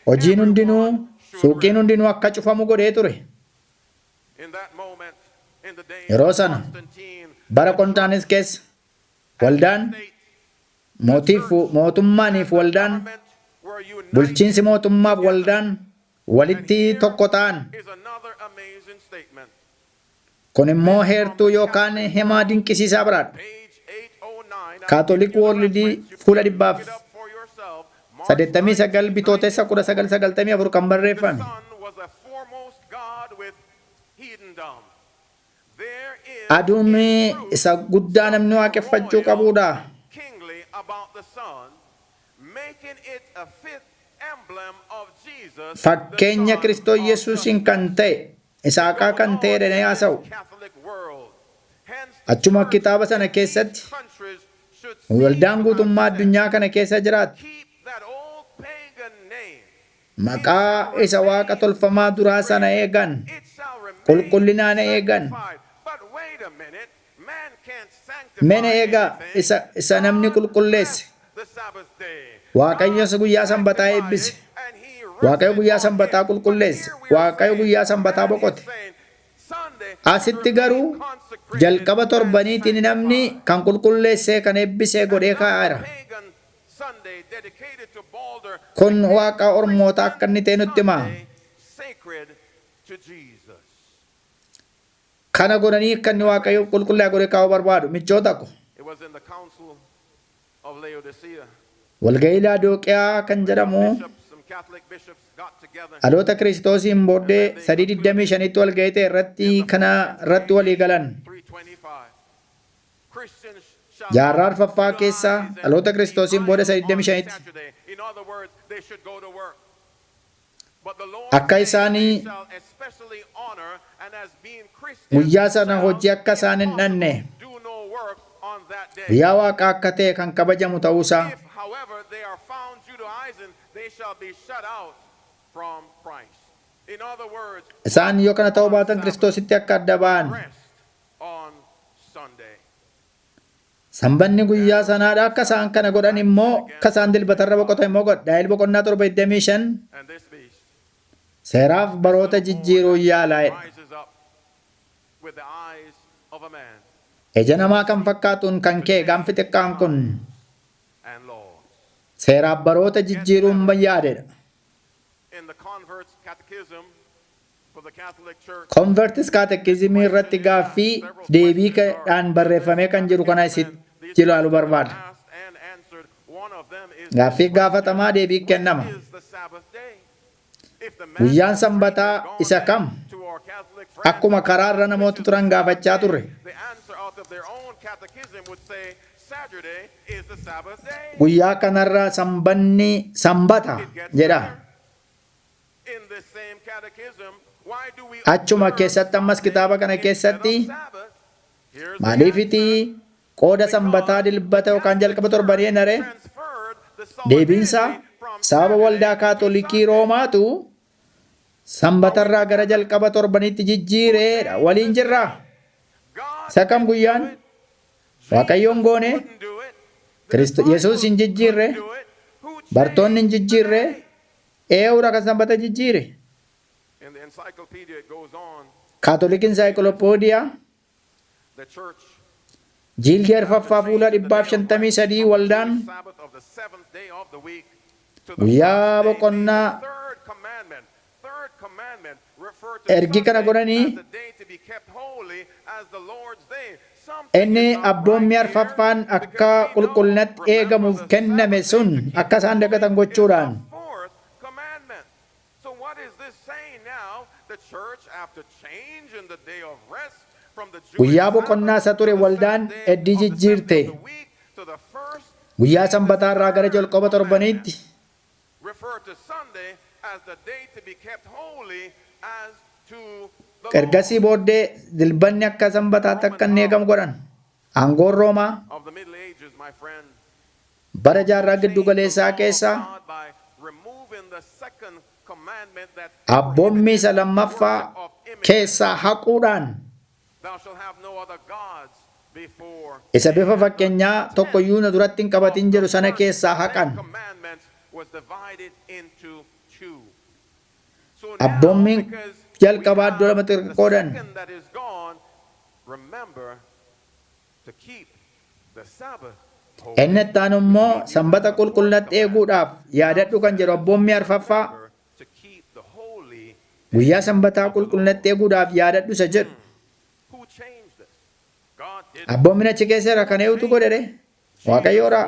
Hojiin hundinuu, everyone should suuqiin rest. hundinuu akka cufamu godhee ture. In that moment, in the days Yeroo of sana Constantine, bara the Konstaanis church keessa and the waldaan, state, mootummaaniif and the waldaan, government were bulchiinsi united mootummaaf together. waldaan And walitti here tokko ta'an. is another amazing statement. Kun immoo heertuu yookaan himaa dinqisiisaa biraadha. Page 809. Catholic World fuula dhibbaaf 89 bitootessa 1994 kan The barreeffame. sun was a foremost god with heathendom. There is Aduun in truth isa guddaa namni waaqeffachuu royal, qabudha. kingly about the sun, making it a fifth emblem of Jesus. Fakkeenya Kiristoos Yesuusiin kan ta'e, Isaaqaa kan ta'e dha haasa'u. Achuma kitaaba sana keessatti waldaan guutummaa addunyaa kana keessa jiraatu maqaa isa waaqa tolfamaa duraa sana eegan, qulqullinaan eegan. Mena eegaa isa namni qulqulleesse. Waaqayyos guyyaa sanbataa eebbise. Waaqayyo guyyaa sanbataa qulqulleesse. Waaqayyo guyyaa sanbataa boqote. Asitti garuu jalqaba torbaniitiin namni kan qulqulleessee kan eebbisee godhee kaa'eera. Kun waaqa ormootaa akka inni ta'e nutti hima. Kana godhanii akka inni waaqayyo qulqullaa godhee kaa'uu barbaadu michoota ko. Walgahii Laadooqiyaa kan jedhamu dhaloota Kiristoosiin booddee 325tti walgahii ta'e irratti kana irratti walii galan. Jaarraa arfaffaa keessa dhaloota Kiristoosiin booda 325tti akka isaanii guyyaa sana hojii akka isaan hin dhanne guyyaa waaqaa akka ta'e kan kabajamu ta'uusaa. Isaan yoo kana ta'uu baatan Kiristoositti akka adda ba'an. Sanbanni guyyaa sanaadha akka isaan kana godhan immoo akka isaan dilbatarra boqotan immoo godha. Daa'il boqonnaa 725 seeraaf baroota jijjiiruu yaalaa'edha. Ija namaa kan fakkaatuun kan kee gaanfi xiqqaan kun seeraaf baroota jijjiiruun yaadedha. Convertis Catechism irratti gaaffii deebiidhaan barreeffamee kan jiru kana isitti ilaaluu barbaada. Gaaffii gaafatamaa deebii kennama. Guyyaan sanbataa isa kam? Akkuma karaa irra namoota turan gaafachaa turre. Guyyaa kanarra sanbanni sanbata jedha. Achuma keessatti ammas kitaaba kana keessatti maaliifiti qooda sanbataa dilbata yookaan jalqaba torbanii nare deebiinsa sababa waldaa kaatolikii Roomaatu sanbatarraa gara jalqaba torbaniitti jijjiireedha. Waliin jirra. Isa kam guyyaan? Waaqayyoon goone Yesuus hin jijjiirre, bartoonni hin jijjiirre, eewura kan sanbata jijjiire. Catholic Encyclopedia jildii arfaffaa fuula 553 waldaan guyyaa boqonnaa ergi kana godhanii inni abboommii arfaffaan akka qulqullinatti eegamuuf kenname sun akka isaan dagatan gochuudhaan. Guyyaa boqonnaa isa ture waldaan heddii jijjiirte. Guyyaa sanbataa irraa gara jalqaba torbaniitti. Ergasii booddee dilbanni akka sanbataatti akka inni eegamu godhan. Aangoon Roomaa bara jaarraa giddu galeessaa keessaa abboommii isa lammaffaa keessaa haquudhaan isa bifa fakkeenyaa tokkoyyuu na duratti hin qabatin jedhu sana keessaa haqan. two. So now, Abboommiin because jalqabaa iddoo we lamatti have the qoodan. second that is gone, remember to keep the Sabbath holy. Inni itti aanu immoo sanbata qulqullina eeguudhaaf yaadadhu kan jedhu abboommi arfaffaa Remember to keep the holy. guyyaa sanbataa qulqullina eeguudhaaf yaadadhu isa jedhu. Who changed this? God did. Abboommin achi keessa irra kana eewutu godhe Waaqayyoodha.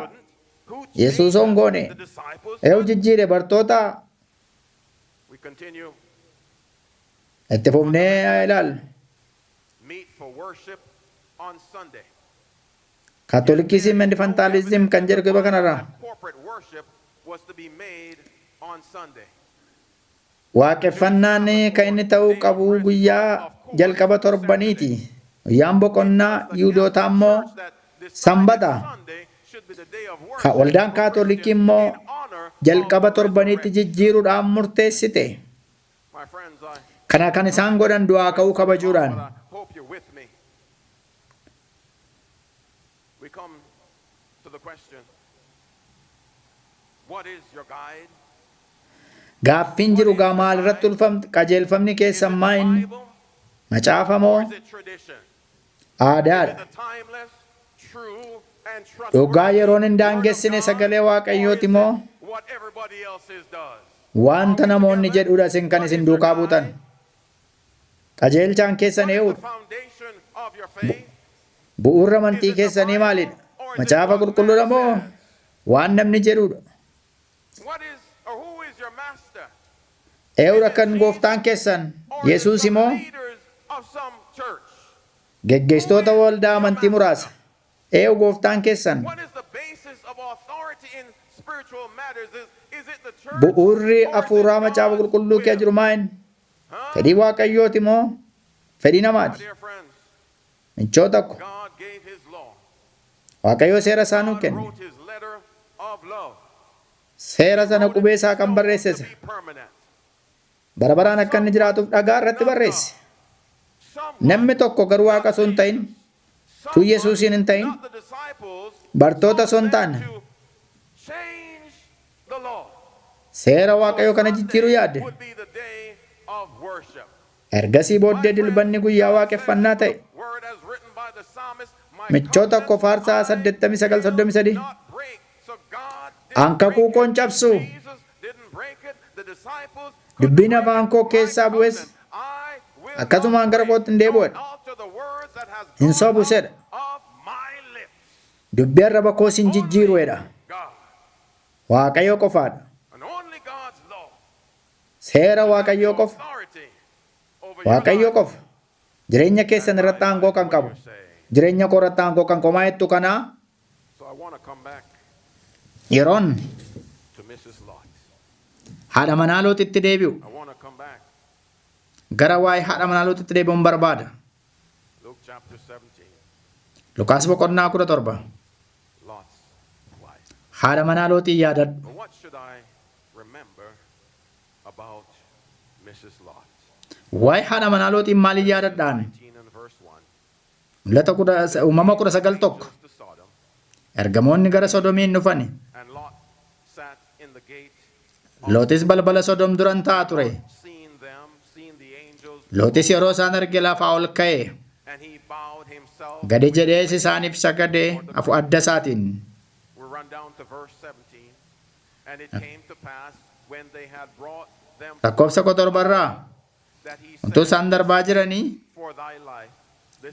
Yesuus on goone. The disciples. Eewu jijjiire bartoota We continue. itti fufnee ilaalu. Meet for worship on Sunday. Kaatolikizim and Fantaalizim kan jedhu kiba kanarra. Corporate worship was to be made on Sunday. Waaqeffannaan kan inni ta'uu qabu guyyaa jalqaba torbaniiti. Guyyaan boqonnaa Yihuudootaa immoo sanbata. Waldaan Kaatolikii immoo jalqaba torbaniitti jijjiiruudhaan murteessite. Kana kan isaan godhan du'aa ka'uu kabajuudhaan. We come to the question, what is your guide? Gaaffiin jiru gaa maal irratti qajeelfamni keessan maal? Macaafa moo? Is it tradition? Aadaadha. Is it timeless, true, and Dhugaa yeroon hin trustworthy daangessine sagalee Waaqayyooti moo? what everybody else does? Wanta namoonni jedhudha isin kan isin duukaa buutan. Qajeelchaan keessan What is eewudha. the foundation of your faith? Bu'uurri amantii keessanii maalidha? Macaafa qulqulluudha moo? Waan namni jedhudha. What is or who is your master? Eewudha kan gooftaan keessan Or is it Yesuus some moo? leaders of some church? Geggeessitoota waldaa amantii muraasa. Eewu gooftaan keessan. What is the basis of authority in spiritual matters? Is it the church? Bu'uurri or is it hafuuraa macaafa God's qulqulluu kee will? jiru maal? Huh? Fedhii Waaqayyooti moo? Fedhii My namaati. dear friends, Michoota ko. God gave his law. Waaqayyo seera isaa nuu God kenne. wrote his letter of love. Seera sana qubee isaa kan barreessese. To be permanent. Bara baraan akka inni jiraatuuf dhagaa irratti barreesse. Someone, Namni tokko garuu Waaqa osoo hin ta'in, tu Yesuusiin hin ta'in, not the disciples, bartoota osoo hin saw taane, fit to change the law. seera Waaqayyoo kana jijjiiruu yaadde. Would be the day of worship. Ergasii booddee dilbanni guyyaa waaqeffannaa ta'e. Word as written by the psalmist, my Michoota koo faarsaa 89:33. Hankakuu koon cabsu. Dubbiin afaan koo keessaa bu'es akkasumaan gara kootti hin deebi'u. Hin sobu jedha. Dubbii arraba koos hin jijjiiruudha. Waaqayyo qofaadha. Seera Waaqayyoo qofa. Waaqayyo qofa. Jireenya keessan irratti aangoo kan qabu. Jireenya koo irratti aangoo kan qomaa jettu kanaa yeroon haadha manaa Looxitti deebi'u. Gara waa'ee haadha manaa Looxitti deebi'uun barbaada. Lukaas boqonnaa 17. Haadha manaa Looxii yaadadhu. Waa'ee haadha manaa Looxiin maaliin yaadadhaan? Uumama 19:1. Ergamoonni gara Sodomiin dhufani. Looxis balbala Sodom duran taa'aa ture. Looxis yeroo isaan arge lafaa ol ka'e. Gadi jedhees isaaniif sagadee adda isaatiin. Lakkoofsa 17 utuu isaan darbaa jiranii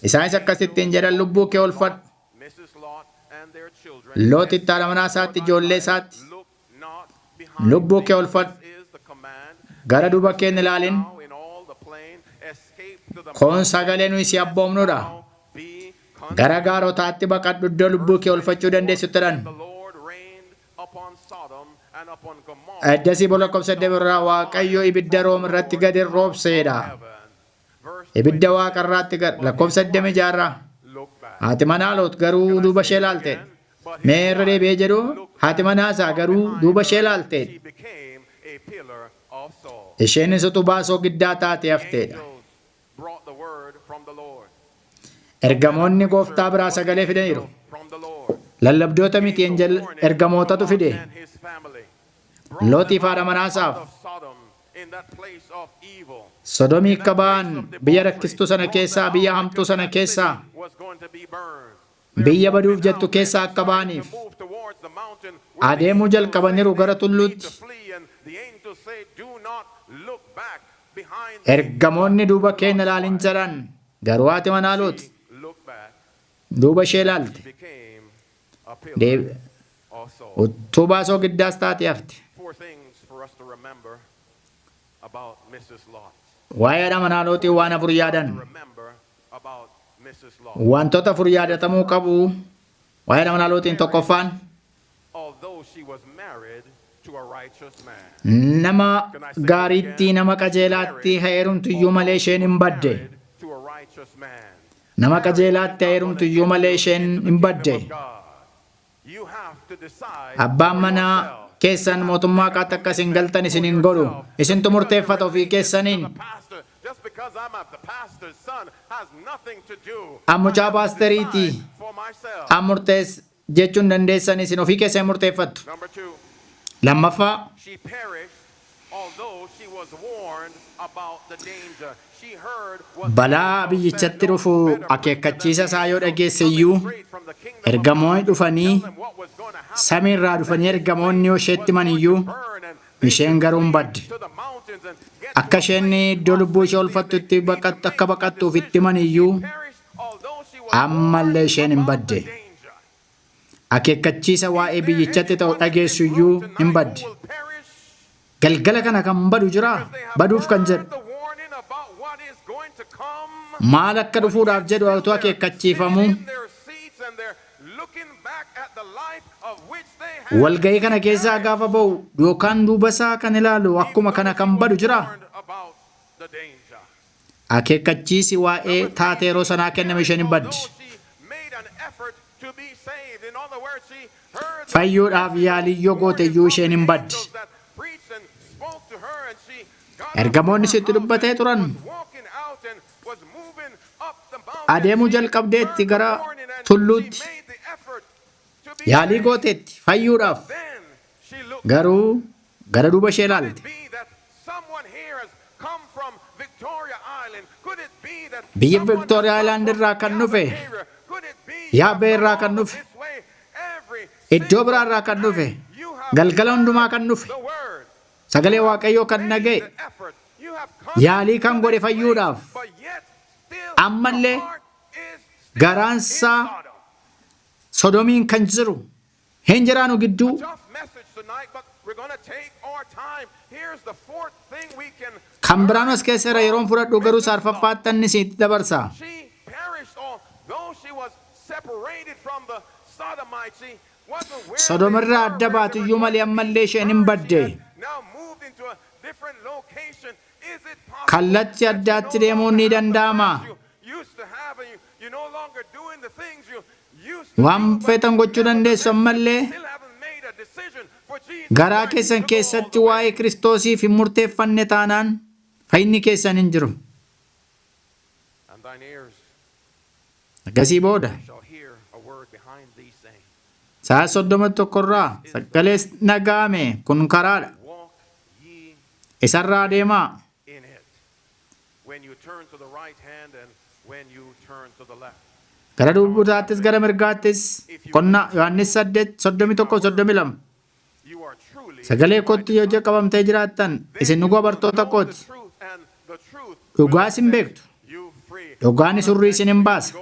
isaanis akkasittiin jedhan lubbuu kee oolfadhu. Looxitti haadha manaa isaatti ijoollee isaatti lubbuu kee oolfadhu. Gara duuba kee hin ilaalin. Kun sagalee nuyi si abboomnudha. Gara gaarotaatti baqadhu iddoo lubbuu kee oolfachuu dandeessutti jedhan. Addasii lakkoofsa 8 irraa Waaqayyo ibidda room irratti gadi roobseedha. Ibidda waaqa irraatti lakkoofsa 86 irraa. Haati manaa Loot garuu duuba ishee ilaalte. Mee irra deebi'ee jedhu haati manaa isaa garuu duuba ishee ilaalte. Isheenis utubaa soogiddaa taate hafteedha. Ergamoonni gooftaa biraa sagalee fidaniiru. Lallabdoota miti ergamootatu fide. brought Lootii them faadha out manaasaaf of Sodom in that place of evil. Sodomii In that place kabaan of biyya debauchery, rakkistuu sana brought them keessaa out biyya because hamtuu sana that keessaa city was going to be burned. biyya They're baduuf moving jettu out, they're keessaa akka starting to ba'aniif move towards the mountain where the adeemuu angels jalqabaniiru say gara they need to tulluutti. flee, and the angels say, "Do not look back behind thee." Ergamoonni duuba keenya Lot's ilaalin wife, jedhan garuu haati manaa Loot she looked back, duuba ishee she ilaalte became a pillar of salt. utubaa soogiddaas taatee hafte. Four things for us to remember about Mrs. Lot. Waa'ee haadha manaa Lootii waan afur yaadan To remember about Mrs. Lot. wantoota afur yaadatamuu qabu. Waa'ee haadha manaa Lootiin tokkoffaan Although she was married to a righteous man. nama gaariitti nama qajeelaatti heerumtu iyyuu malee isheen hin badde. Married to a righteous man. Nama qajeelaatti heerumtu iyyuu malee isheen hin badde. You have to decide Abbaan for manaa yourself. keessan mootummaa kaatti akka isin galtan isin hin godhu. Isintu murteeffata ofii keessaniin. Just because I'm the pastor's son has nothing to do. Ammucaa paasteriitii For myself. murtees jechuun dandeessan isin ofii keessan murteeffattu. Number two, Lammaffaa she perished although she was warned about the danger. She heard what balaa biyyichatti dhufu akeekkachiisa isaa yoo dhageesse iyyuu ergamoonni dhufanii samiirraa dhufanii ergamoonni yoo isheetti himan iyyuu isheen garuu hin badde. Akka isheen iddoo lubbuu ishee olfattutti akka baqattuuf itti himan iyyuu ammallee isheen hin badde. Akeekkachiisa waa'ee biyyichatti ta'u dhageessu iyyuu hin badde. Galgala kana kan badu jira baduuf kan jedhu maal akka dhufuudhaaf jedhu otoo akeekkachiifamuu walga'ii kana keessaa gaafa ba'u yookaan duuba isaa kan ilaalu akkuma kana kan badu jira. Akeekkachiisi waa'ee taatee yeroo sanaa kenname isheen hin badde. Fayyuudhaaf yaaliyyoo goote iyyuu isheen hin badde. Ergamoonni sitti dubbatee turan adeemuu jalqabdeetti gara tulluutti yaalii gooteetti fayyuudhaaf garuu gara duuba ishee ilaalte. Biyya Victoria Island irraa kan dhufe yaabee irraa kan dhufe iddoo biraa irraa kan dhufe galgala hundumaa kan dhufe sagalee waaqayyoo kan dhaga'e yaalii kan godhe fayyuudhaaf ammallee garaansaa sodomiin kan jiru hin jiraanu gidduu kan biraan as keessaa yeroon fudhadhu garuu saarfaffaattan isiitti dabarsa. Sodomirraa adda baatu iyyuu malee ammallee isheen hin badde. Kallattii addaatti deemuun ni danda'ama. Waan feetan gochuu dandeessu ammallee garaa keessan keessatti waa'ee Kiristoosiif hin murteeffanne taanaan fayyinni keessan hin jiru. Akkasii booda sa'a 31 irraa sagalee dhaga'ame kun karaadha. Isarraa deemaa. Gara duubutaattis gara mirgaattis qonna Yohaannis 8:31-32. Sagalee kootti yoo qabamtee jiraattan isin dhugoo bartoota kooti. Dhugaa isin beektu. Dhugaan surrii isin hin baasa.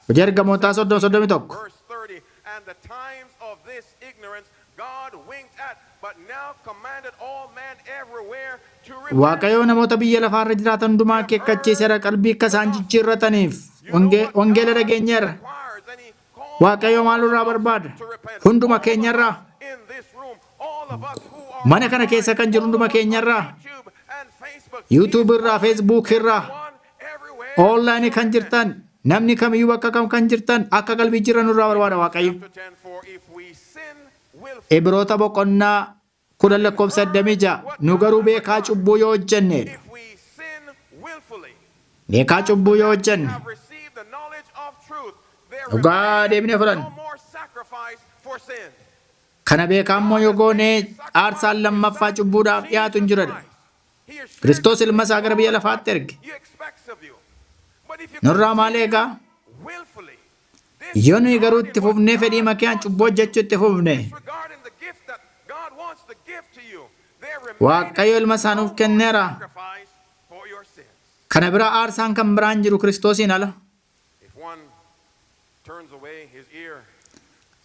Hojii ergamootaa 30:31. Waaqayyo namoota biyya lafaarra jiraatan hundumaa akeekkachiiseera qalbii akka isaan jijjiirrataniif wangeela dhageenyeerra. Waaqayyo maalirraa barbaada? Hunduma keenyarraa. Mana kana keessa kan jiru hunduma keenyarraa. YouTube irraa, Facebook irraa, online kan jirtan, namni kamiyyuu bakka kam kan jirtan akka qalbii jiran irraa barbaada Waaqayyo. Ibroota boqonnaa 10:86 nu garuu beekaa cubbuu yoo hojjenne dhugaa deebinee fudhanna. Kana beekammoo yoo goone aarsaan lammaffaa cubbuudhaaf dhiyaatu hin jiredha. Kiristoos ilma isaa gara biyya lafaatti erge. Nurraa maal eegaa? Yoo nuyi garuu itti fufnee fedhii makiyaan cubbuu hojjechuu itti fufne, Waaqayyo ilma isaa nuuf kenneera. Kana bira aarsaan kan biraan jiru Kiristoosiin ala.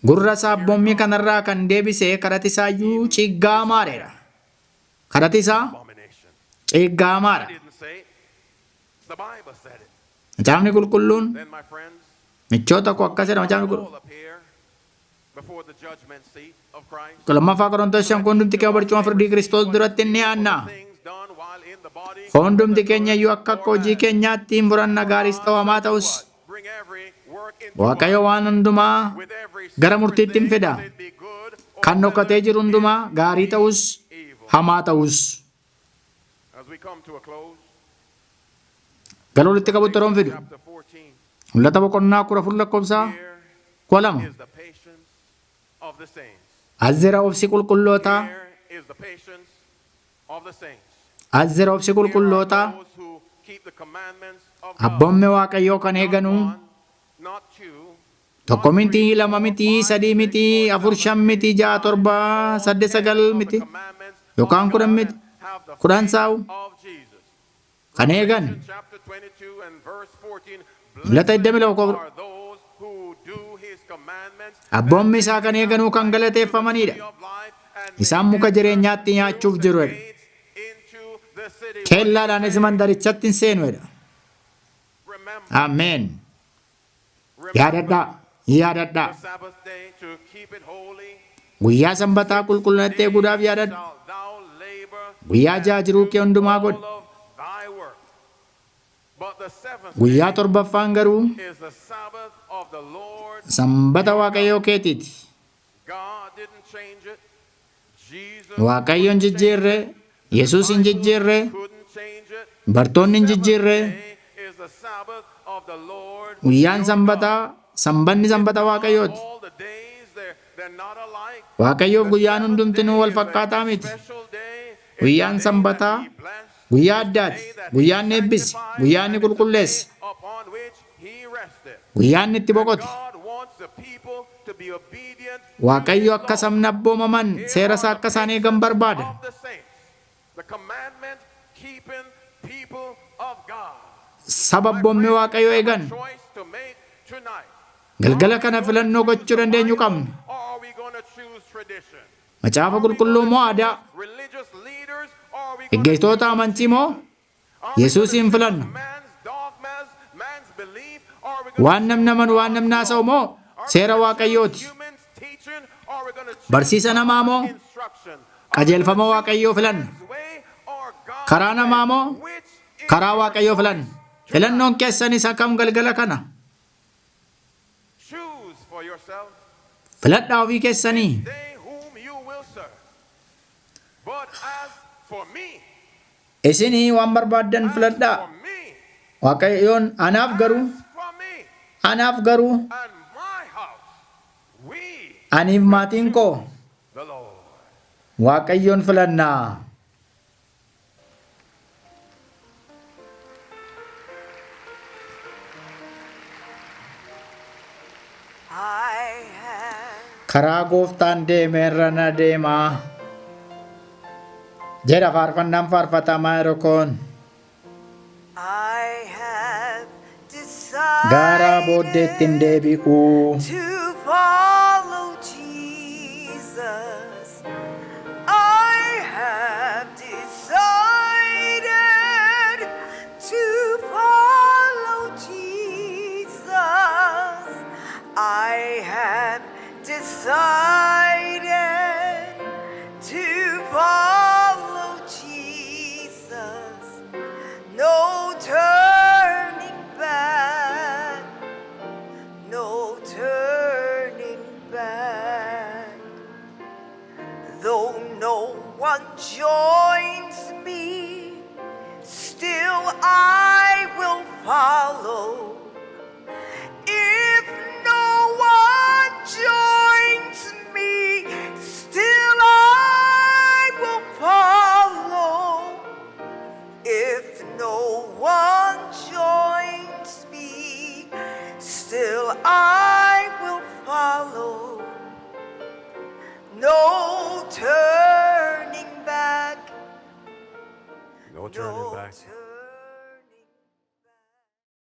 Gurra isaa abboommii kanarraa kan deebisee kadhati isaa iyyuu ciiggaamaadha. Kadhati isaa ciiggaamaadha. Macaafni qulqulluun michoota koo akkas jedha macaafni qulqulluun. Lammaffaa Qorontos 5 hundumti keenya barcuma firdii Kiristoos duratti ni dhiyaanna. Hundumti keenya iyyuu akka hojii keenyaatti hin muranna gaariis ta'u hamaa ta'us. Waaqayyo waan hundumaa gara murtiitti hin fida. Kan dhokatee jiru hundumaa gaarii ta'us hamaa ta'us. Galuu walitti qabutti yeroon fidu. Mul'ata boqonnaa 14 lakkoofsa 12. As jira obsi qulqullootaa. As jira obsi qulqullootaa. Abboommii Waaqayyoo kan eeganu. Tokko miti, lama miti, sadii miti, afur, shan miti, ja'a, torba, 8, 9 miti. Yookaan 10 miti. 10 saa'u. Kan eegan. Mul'ata 22 Abboommi isaa kan eeganuu kan galateeffamanidha. Isaan muka jireenyaatti nyaachuuf jiru. Keellaadhaanis mandarichatti hin seenuudha. Ameen. Yaadadhaa. Yaadadhaa. Guyyaa sanbataa qulqullinatti eeguudhaaf yaadadhu. Guyyaa ja'a jiruu kee hundumaa godhi. Guyyaa torbaffaan garuu sanbata Waaqayyoo keetiiti. Waaqayyo hin jijjiirre, Yesuus hin jijjiirre, bartoonni hin jijjiirre. Guyyaan sanbataa, sanbanni sanbata Waaqayyooti. Waaqayyoof guyyaan hundumtinuu wal fakkaataa miti. Guyyaan sanbataa guyyaa addaati. Guyyaan eebbisi, guyyaan qulqulleessi, guyyaan itti boqote. Waaqayyo akka sabni abboomaman seera isaa akka isaan eegan barbaada. Saba abboommii Waaqayyoo eegan. Galgala kana filannoo gochuu dandeenyu qabna. Macaafa qulqulluu moo aadaa? Geggeessitoota amantii moo Yesuusiin filanna? Waan namni amanu waan namni haasa'u moo seera Waaqayyooti? Barsiisa namaa moo qajeelfama Waaqayyoo filanna? Karaa namaa moo karaa Waaqayyoo filanna? Filannoon keessan isa kam galgala kana? Filadhaa ofii keessanii. Isinii waan barbaaddan filadhaa. Waaqayyoon anaaf garuu aniif maatiin koo Waaqayyoon filannaa. Karaa gooftaan deemeerra na deemaa. Jedha faarfannaan faarfatamaa yeroo koon. Gara booddeetti hin deebi'u. Decided to follow Jesus, no turning back, no turning back. Though no one joins me, still I will follow. If no one joins me, So I will follow, no turning back. No turning back. turning